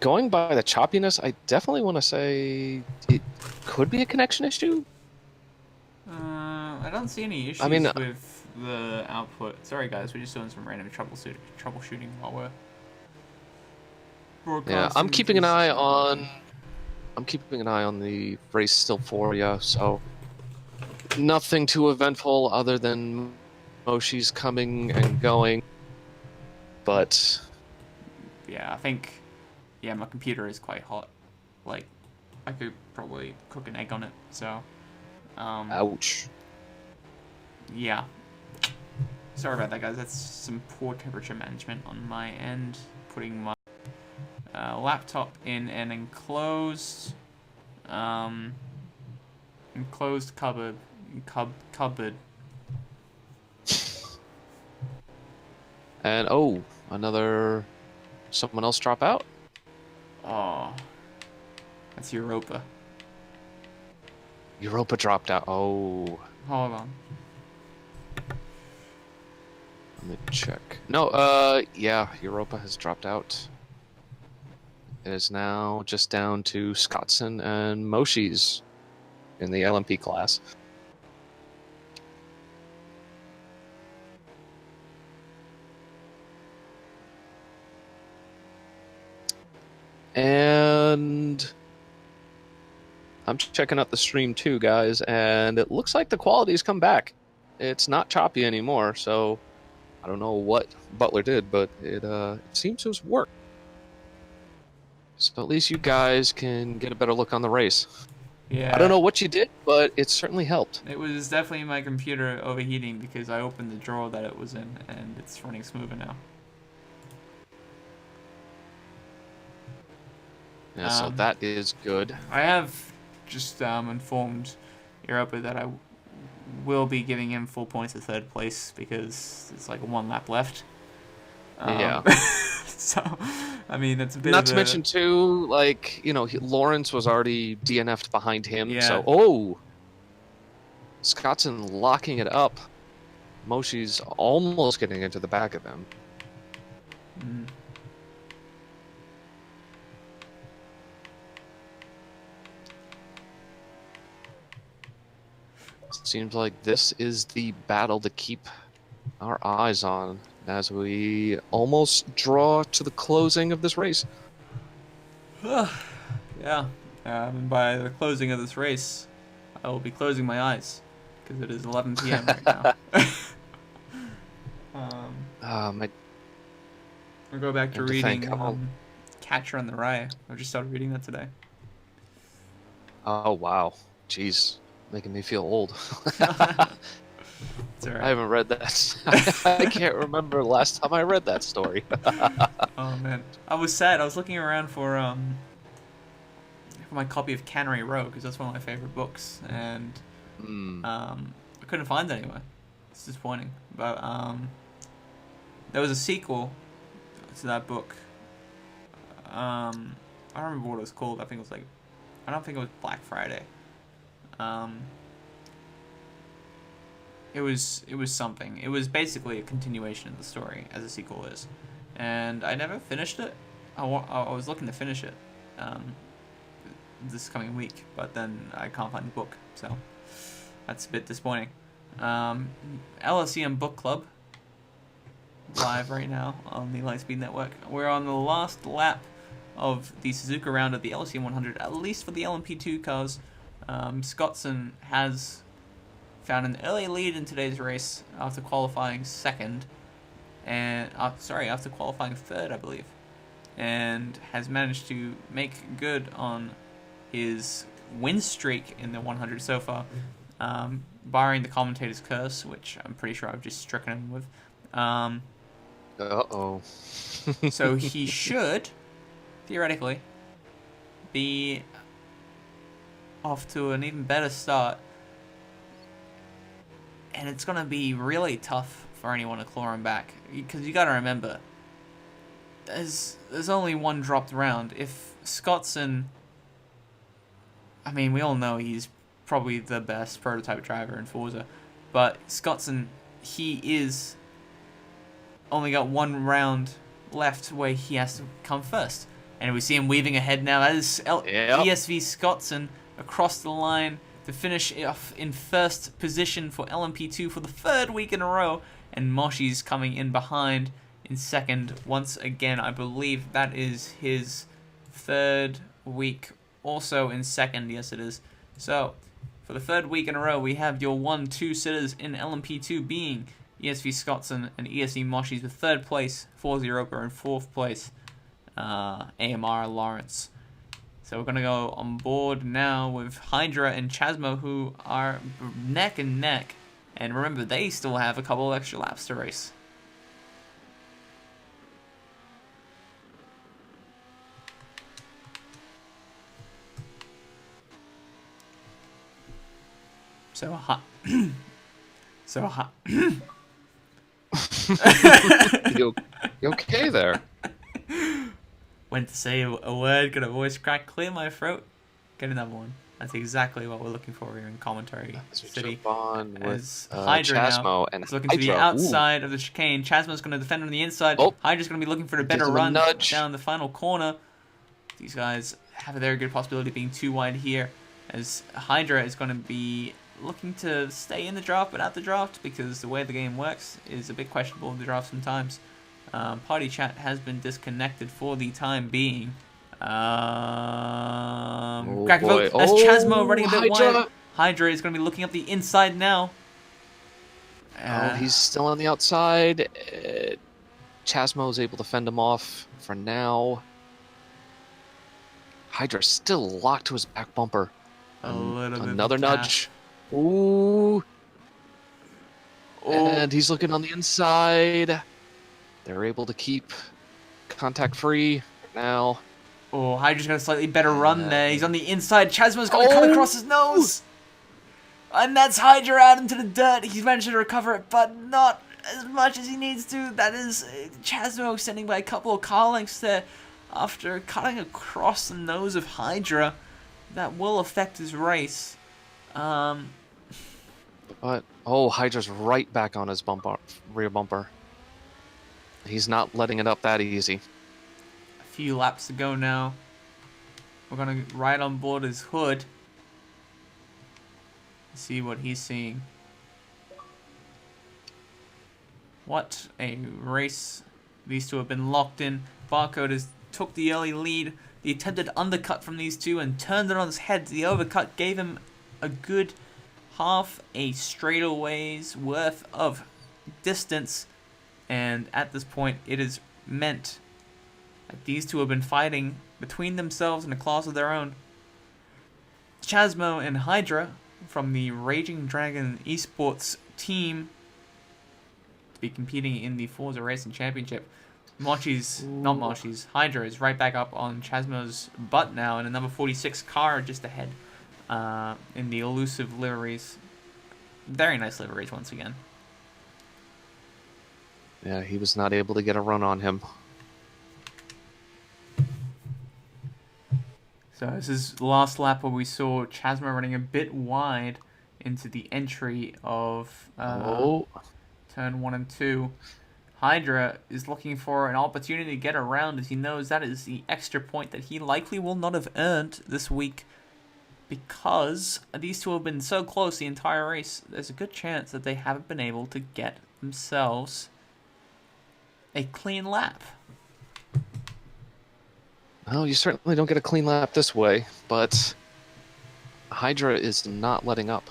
C: Going by the choppiness, I definitely want to say it could be a connection issue.
B: I don't see any issues with the output. Sorry guys, we're just doing some random troubleshooting while we're
C: Yeah, I'm keeping an eye on. I'm keeping an eye on the race still for you. So nothing too eventful other than Moshi's coming and going. But
B: Yeah, I think. Yeah, my computer is quite hot. Like, I could probably cook an egg on it. So,
C: ouch.
B: yeah. Sorry about that, guys. That's some poor temperature management on my end. Putting my laptop in an enclosed cupboard. Cupboard.
C: And another someone else drop out.
B: Oh, that's Europa.
C: Europa dropped out. Oh,
B: Hold on.
C: let me check. No, yeah, Europa has dropped out. It is now just down to Scottson and Moshi's in the LMP class. And I'm checking out the stream too, guys, and it looks like the quality's come back. It's not choppy anymore, so I don't know what Butler did, but it seems to have worked. So at least you guys can get a better look on the race.
B: Yeah.
C: I don't know what you did, but it certainly helped.
B: It was definitely my computer overheating because I opened the drawer that it was in, and it's running smoother now.
C: Yeah, so that is good.
B: I have just informed Europa that I will be giving him full points for third place because it's like one lap left.
C: Yeah.
B: So, I mean, that's a bit.
C: Not to mention too, like Lawrence was already DNF'd behind him.
B: Yeah.
C: So Scottson locking it up. Moshi's almost getting into the back of him.
B: Mm.
C: Seems like this is the battle to keep our eyes on as we almost draw to the closing of this race.
B: Yeah. And by the closing of this race, I will be closing my eyes because it is 11 p.m. right now. I'll go back to reading Catcher in the Rye. I just started reading that today.
C: Oh, wow. Jeez. Making me feel old.
B: It's all right.
C: I haven't read that. I can't remember last time I read that story.
B: Oh, man. I was sad. I was looking around for my copy of Cannery Row because that's one of my favorite books. And I couldn't find it anywhere. It's disappointing. But there was a sequel to that book. I don't remember what it was called. I don't think it was Black Friday. It was something. It was basically a continuation of the story, as a sequel is. And I never finished it. I was looking to finish it this coming week, but then I can't find the book, so that's a bit disappointing. LSEM Book Club, live right now on the Lightspeed Network. We're on the last lap of the Suzuka round of the LSEM 100, at least for the LMP2 cars. Scottson has found an early lead in today's race after qualifying second, and after qualifying third, I believe, and has managed to make good on his win streak in the 100 so far, barring the commentator's curse, which I'm pretty sure I've just stricken him with. So he should, theoretically, be off to an even better start, and it's going to be really tough for anyone to claw him back, because you got to remember, there's only one dropped round. If Scottson, I mean, we all know he's probably the best prototype driver in Forza, but Scottson, he is only got one round left where he has to come first, and we see him weaving ahead now. That is ESV Scottson across the line to finish off in first position for LMP2 for the third week in a row, and Moshi's coming in behind in second. Once again, I believe that is his 3rd week also in second. Yes, it is. So, for the 3rd week in a row, we have your 1-2 sitters in LMP2 being ESV Scottson and ESE Moshies with 3rd place, 4-0 and 4th place, AMR Lawrence. So we're going to go on board now with Hydra and Chasmo, who are neck and neck. And remember, they still have a couple of extra laps to race. So,
C: You okay there?
B: Went to say a word, got a voice crack, clear my throat, get another one. That's exactly what we're looking for here in commentary city. As Hydra now is looking to the outside of the chicane. Chasmo's going to defend on the inside. Hydra's going to be looking for a better run down the final corner. These guys have a very good possibility of being too wide here, as Hydra is going to be looking to stay in the draft but out the draft, because the way the game works is a bit questionable in the draft sometimes. Party chat has been disconnected for the time being. Crack a vote. That's Chasmo running a bit wide. Hydra is going to be looking up the inside now.
C: He's still on the outside. Chasmo is able to fend him off for now. Hydra still locked to his back bumper. Another nudge. Ooh. And he's looking on the inside. They're able to keep contact free now.
B: Oh, Hydra's got a slightly better run there. He's on the inside. Chasmo's going to cut across his nose. And that's Hydra out into the dirt. He's managed to recover it, but not as much as he needs to. That is Chasmo sending by a couple of car lengths there after cutting across the nose of Hydra. That will affect his race.
C: But, Hydra's right back on his rear bumper. He's not letting it up that easy.
B: A few laps to go now. We're going to ride on board his hood. See what he's seeing. What a race. These two have been locked in. Barcode has took the early lead. The attempted undercut from these two and turned it on his head. The overcut gave him a good half a straightaway's worth of distance. And at this point, it is meant that these two have been fighting between themselves in a class of their own. Chasmo and Hydra from the Raging Dragon Esports team to be competing in the Forza Racing Championship. Hydra is right back up on Chasmo's butt now in a number 46 car just ahead in the elusive liveries. Very nice liveries once again.
C: Yeah, he was not able to get a run on him.
B: So this is the last lap where we saw Chasmo running a bit wide into the entry of turn 1 and 2. Hydra is looking for an opportunity to get around, as he knows that is the extra point that he likely will not have earned this week, because these two have been so close the entire race. There's a good chance that they haven't been able to get themselves a clean lap.
C: Well, you certainly don't get a clean lap this way, but Hydra is not letting up.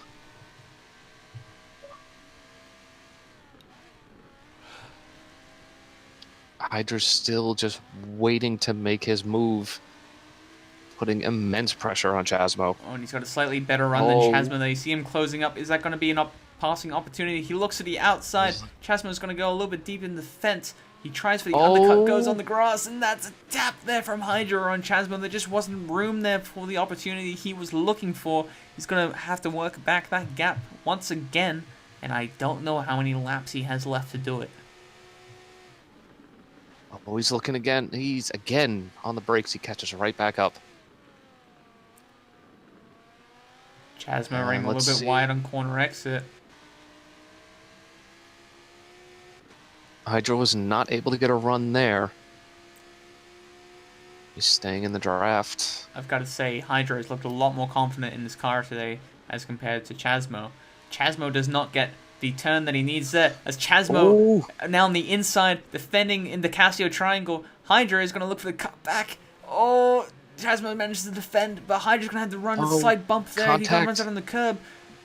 C: Hydra's still just waiting to make his move, putting immense pressure on Chasmo.
B: Oh, and he's got a slightly better run than Chasmo there. You see him closing up. Is that going to be an passing opportunity? He looks to the outside. Chasmo's going to go a little bit deep in the fence. He tries for the undercut, goes on the grass, and that's a tap there from Hydra on Chasmo. There just wasn't room there for the opportunity he was looking for. He's going to have to work back that gap once again, and I don't know how many laps he has left to do it.
C: Oh, he's looking again. He's again on the brakes. He catches right back up.
B: Chasmo running a little bit wide on corner exit.
C: Hydra was not able to get a run there. He's staying in the draft.
B: I've got to say, Hydra has looked a lot more confident in this car today as compared to Chasmo. Chasmo does not get the turn that he needs there. As Chasmo now on the inside, defending in the Casio triangle. Hydra is going to look for the cutback. Oh, Chasmo manages to defend, but Hydra's going to have to run a slight bump there.
C: Contact.
B: He runs out on the curb.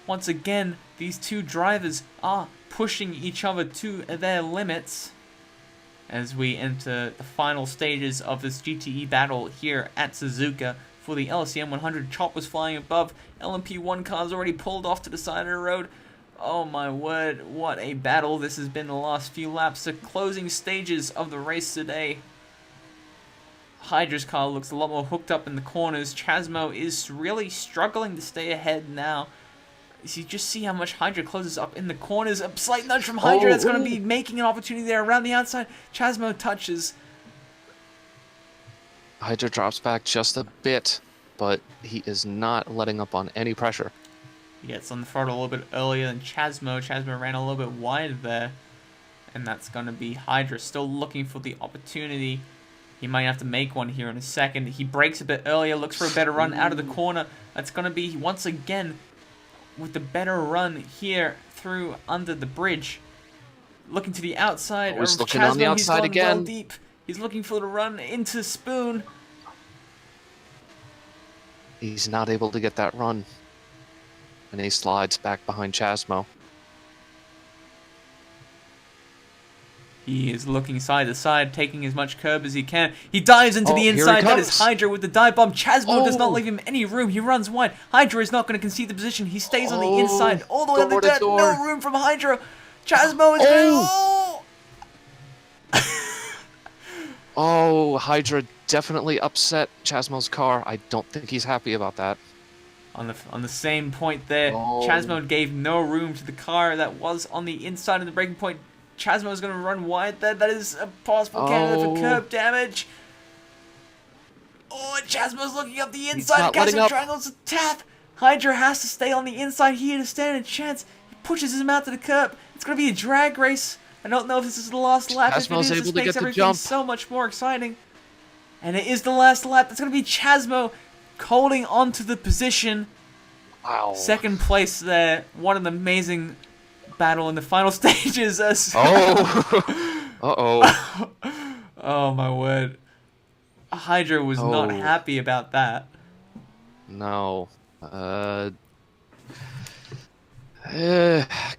B: Once again, these two drivers are pushing each other to their limits as we enter the final stages of this GTE battle here at Suzuka for the LSEM 100. Chop was flying above. LMP1 cars already pulled off to the side of the road. Oh my word, what a battle this has been the last few laps. The closing stages of the race today. Hydra's car looks a lot more hooked up in the corners. Chasmo is really struggling to stay ahead now. You just see how much Hydra closes up in the corners. A slight nudge from Hydra that's going to be making an opportunity there around the outside. Chasmo touches.
C: Hydra drops back just a bit, but he is not letting up on any pressure.
B: He gets on the throttle a little bit earlier than Chasmo. Chasmo ran a little bit wide there. And that's going to be Hydra still looking for the opportunity. He might have to make one here in a second. He brakes a bit earlier, looks for a better run out of the corner. That's going to be, once again, with the better run here through under the bridge. Looking to the outside.
C: He's looking
B: Chasmo,
C: on the outside
B: he's gone
C: again.
B: well deep. He's looking for the run into Spoon.
C: He's not able to get that run. And he slides back behind Chasmo.
B: He is looking side to side, taking as much curb as he can. He dives into the
C: here he
B: inside. That is
C: comes.
B: Hydra with the dive bomb. Chasmo does not leave him any room. He runs wide. Hydra is not going to concede the position. He stays on the inside, all the way on the
C: door to
B: dirt.
C: door.
B: No room from Hydra. Chasmo is going.
C: Oh, Hydra definitely upset Chasmo's car. I don't think he's happy about that.
B: On the same point there, Chasmo gave no room to the car that was on the inside of the braking point. Chasmo is going to run wide there. That is a possible candidate for curb damage. Oh, and Chasmo's looking up the inside. Casio triangle's a tap. Hydra has to stay on the inside here to stand a chance. He pushes him out to the curb. It's going to be a drag race. I don't know if this is the last lap.
C: Chasmo's
B: if it is,
C: able
B: this
C: to
B: makes
C: get the
B: everything
C: jump.
B: so much more exciting. And it is the last lap. It's going to be Chasmo holding on to the position.
C: Wow.
B: Second place there. What an amazing battle in the final stages.
C: Uh-oh.
B: Oh my word. Hydra was not happy about that.
C: No.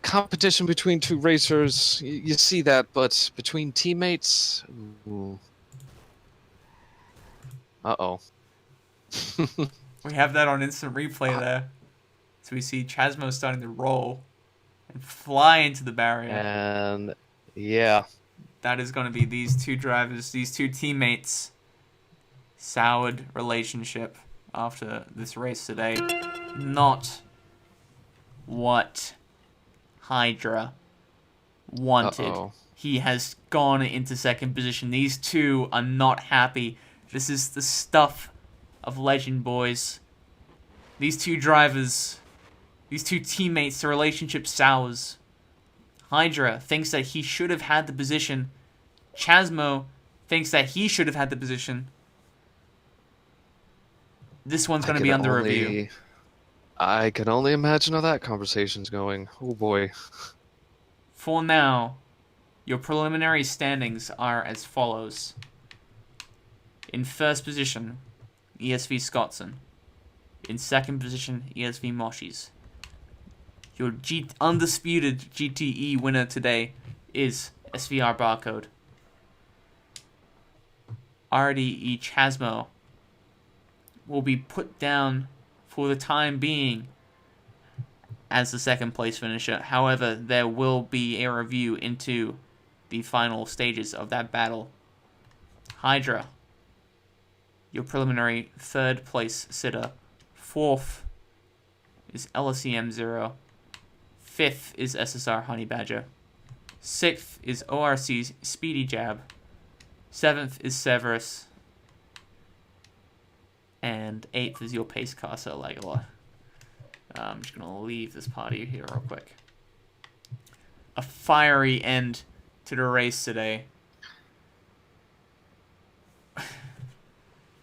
C: Competition between two racers. You see that, but between teammates? Ooh. Uh-oh.
B: We have that on instant replay there. So we see Chasmo starting to roll and fly into the barrier.
C: And yeah.
B: That is going to be these two drivers, these two teammates. Soured relationship after this race today. Not what Hydra wanted.
C: Uh-oh.
B: He has gone into second position. These two are not happy. This is the stuff of legend, boys. These two drivers, these two teammates, the relationship sours. Hydra thinks that he should have had the position. Chasmo thinks that he should have had the position. This one's going to be under review.
C: I can only imagine how that conversation's going. Oh boy.
B: For now, your preliminary standings are as follows. In first position, ESV Scottson. In second position, ESV Moshies. Your undisputed GTE winner today is SVR Barcode. RDE Chasmo will be put down for the time being as the second place finisher. However, there will be a review into the final stages of that battle. Hydra, your preliminary third place sitter. Fourth is LSEM 0. Fifth is SSR Honey Badger. Sixth is ORC's Speedy Jab. Seventh is Severus. And eighth is your pace car, so Legola. I'm just going to leave this party here real quick. A fiery end to the race today.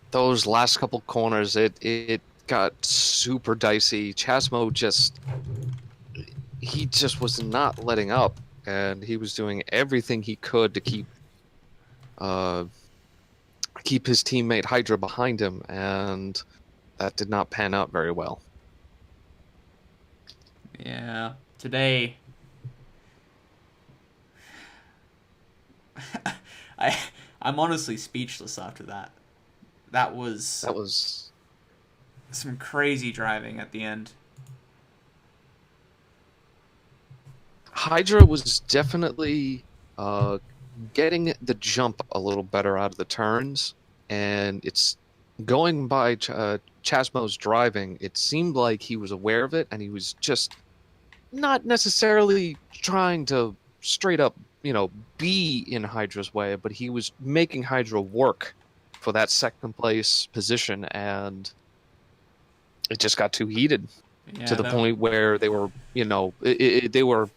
C: Those last couple corners, it got super dicey. Chasmo just... he just was not letting up, and he was doing everything he could to keep his teammate Hydra behind him, and that did not pan out very well.
B: Yeah, today I I'm honestly speechless after that. That was
C: That was
B: some crazy driving at the end.
C: Hydra was definitely getting the jump a little better out of the turns, and it's going by Chasmo's driving. It seemed like he was aware of it, and he was just not necessarily trying to straight up, be in Hydra's way, but he was making Hydra work for that second place position, and it just got too heated to
B: Yeah,
C: the point where they were, they were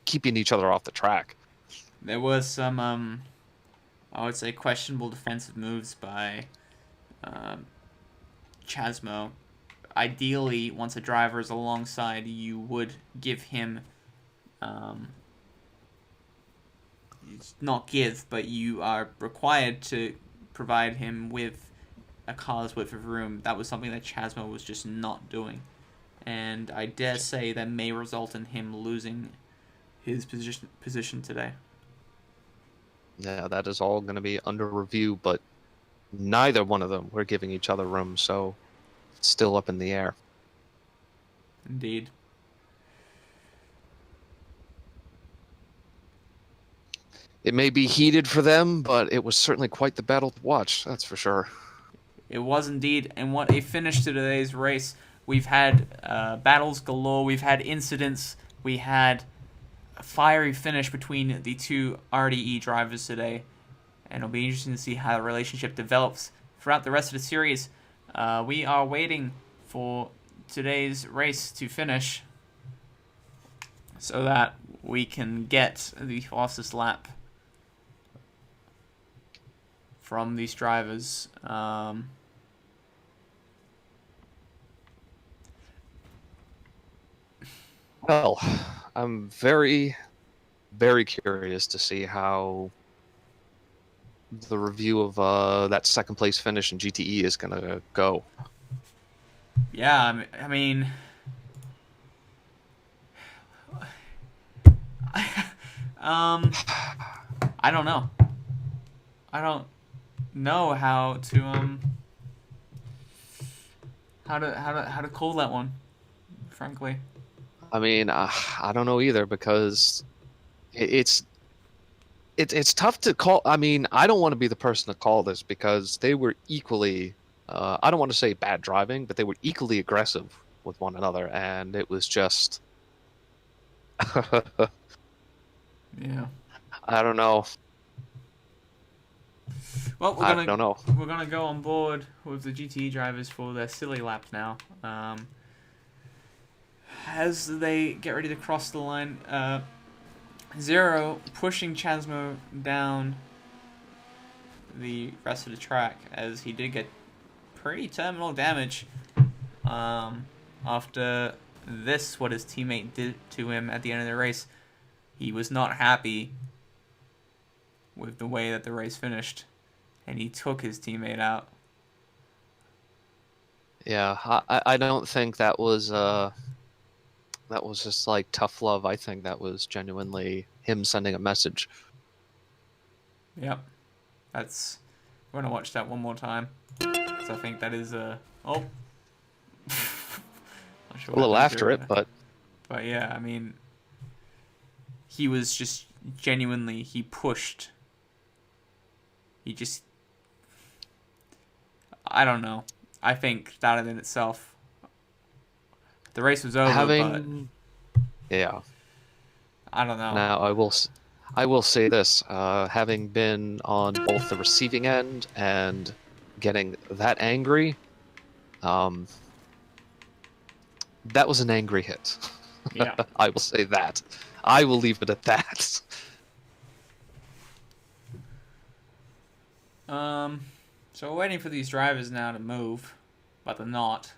C: keeping each other off the track.
B: there was some I would say questionable defensive moves by Chasmo. Ideally, once a driver is alongside, you would give him um, not give, but you are required to provide him with a car's width of room. That was something that Chasmo was just not doing, and I dare say that may result in him losing his position today.
C: Yeah, that is all going to be under review, but neither one of them were giving each other room, so it's still up in the air.
B: Indeed.
C: It may be heated for them, but it was certainly quite the battle to watch, that's for sure.
B: It was indeed, and what a finish to today's race. We've had battles galore, we've had incidents, we had a fiery finish between the two RDE drivers today, and it'll be interesting to see how the relationship develops throughout the rest of the series. We are waiting for today's race to finish so that we can get the fastest lap from these drivers.
C: Well, I'm very, very curious to see how the review of that second place finish in GTE is going to go.
B: Yeah, I mean, I don't know. I don't know how to how to call that one, frankly.
C: I mean, I don't know either, because it's tough to call. I mean, I don't want to be the person to call this, because they were equally, I don't want to say bad driving, but they were equally aggressive with one another, and it was just,
B: Yeah.
C: I don't know.
B: Well,
C: I don't know.
B: we're gonna go on board with the GTE drivers for their silly lap now. As they get ready to cross the line, Zero pushing Chasmo down the rest of the track, as he did get pretty terminal damage after this, what his teammate did to him at the end of the race. He was not happy with the way that the race finished, and he took his teammate out.
C: Yeah, I don't think that was just like tough love. I think that was genuinely him sending a message.
B: Yep. That's... We're gonna watch that one more time, because I think that is oh. Not sure
C: A little
B: what
C: after it, but
B: yeah, I mean, he was just genuinely, he pushed. He just, I don't know. I think that in itself, the race was over, but
C: yeah.
B: I don't know.
C: Now I will say this: having been on both the receiving end and getting that angry, that was an angry hit.
B: Yeah.
C: I will say that. I will leave it at that.
B: So we're waiting for these drivers now to move, but they're not.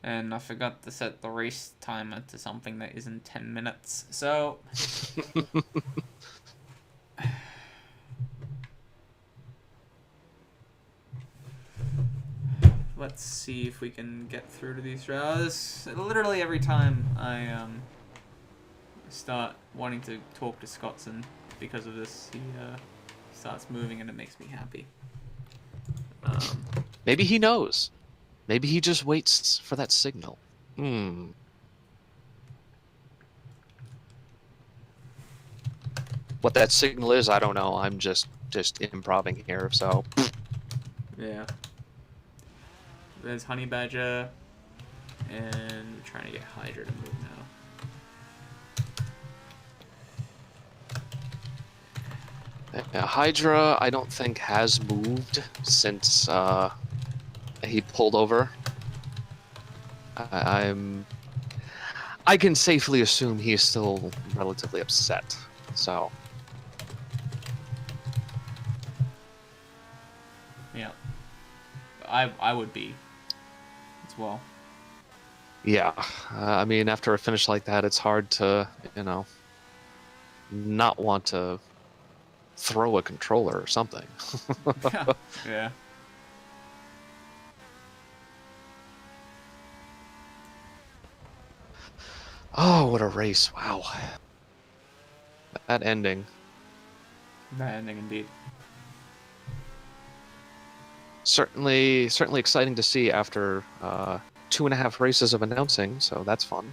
B: And I forgot to set the race timer to something that isn't 10 minutes. So let's see if we can get through to these rounds. Literally every time I start wanting to talk to Scottson because of this, he starts moving and it makes me happy.
C: Maybe he knows. Maybe he just waits for that signal. What that signal is, I don't know. I'm just improving here, so.
B: Yeah. There's Honey Badger, and we're trying to get Hydra to move now.
C: Yeah, Hydra, I don't think has moved since he pulled over. I can safely assume he is still relatively upset. So.
B: Yeah. I would be as well.
C: Yeah, I mean, after a finish like that, it's hard to, not want to throw a controller or something.
B: Yeah.
C: Oh, what a race. Wow. That ending.
B: That ending indeed.
C: Certainly exciting to see after 2.5 races of announcing, so that's fun.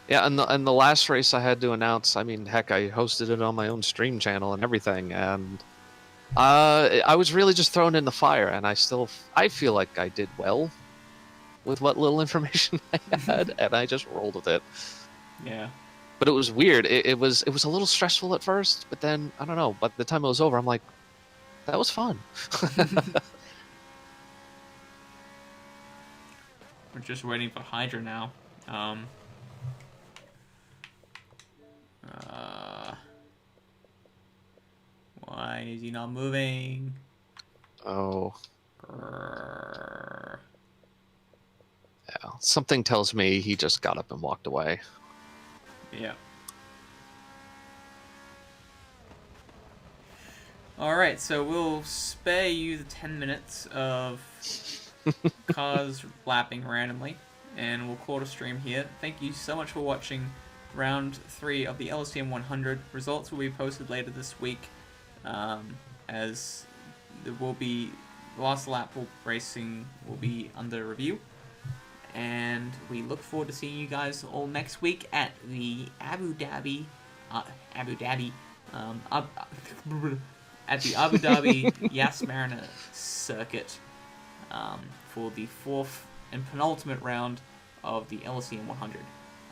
C: Yeah, and the last race I had to announce, I mean, heck, I hosted it on my own stream channel and everything, and I was really just thrown in the fire, and I feel like I did well with what little information I had, and I just rolled with it.
B: Yeah.
C: But it was weird. It was a little stressful at first, but then I don't know. By the time it was over, I'm like, that was fun.
B: We're just waiting for Hydra now. Why is he not moving?
C: Oh.
B: Grrr.
C: Yeah. Something tells me he just got up and walked away.
B: Yeah. Alright, so we'll spare you the 10 minutes of cars lapping randomly, and we'll call it a stream here. Thank you so much for watching round 3 of the LSEM 100. Results will be posted later this week, as there will be the last lap racing will be under review. And we look forward to seeing you guys all next week at the Abu Dhabi Yas Marina circuit for the 4th and penultimate round of the LSEM 100.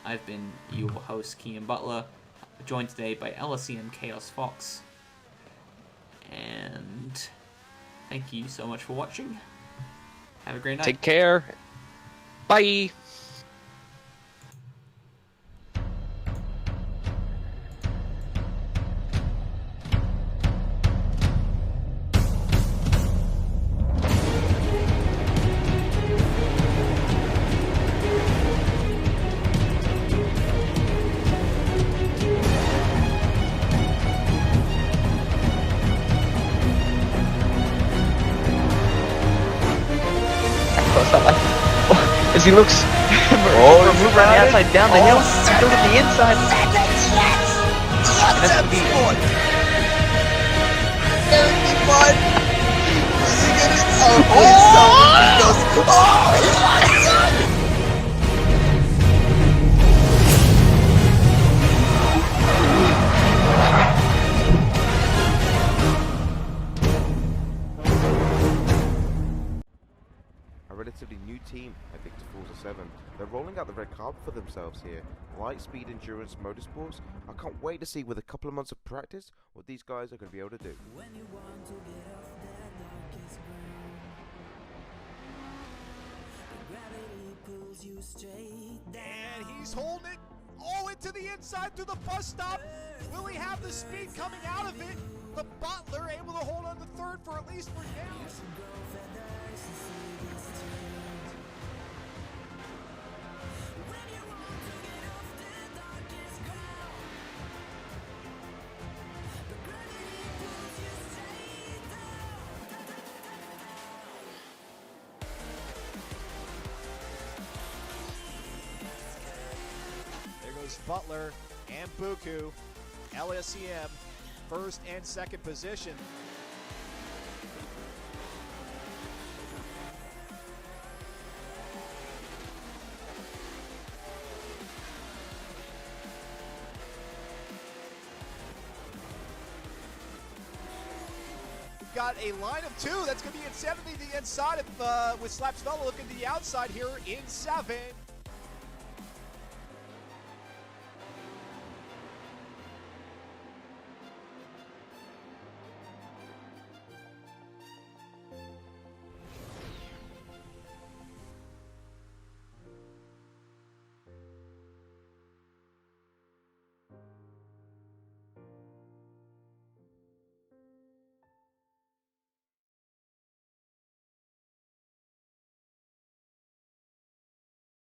B: I've been your host, Kian Butler, joined today by LSEM Chaos Fox. And thank you so much for watching. Have a great night.
C: Take care. Bye.
A: As he looks move around the outside, down the hill, he goes to the inside. And that's the beat.
D: A relatively new team at Victor Forza 7. They're rolling out the red carpet for themselves here. Light speed endurance motorsports. I can't wait to see with a couple of months of practice what these guys are going to be able to do.
E: When you want to get off that darkest ground, the gravity pulls you straight down.
F: And he's holding it all into the inside through the bus stop. Will he have the speed coming out of it? but Butler able to hold on to third for at least for now.
E: You should grow feathers and see this too. When you want to get off the darkest ground, but gravity pulls you straight down.
F: There goes Butler and Buku. LSEM, first and second position. We've got a line of two. That's going to be insanity to the inside of, with Slapsvella looking to the outside here in 7.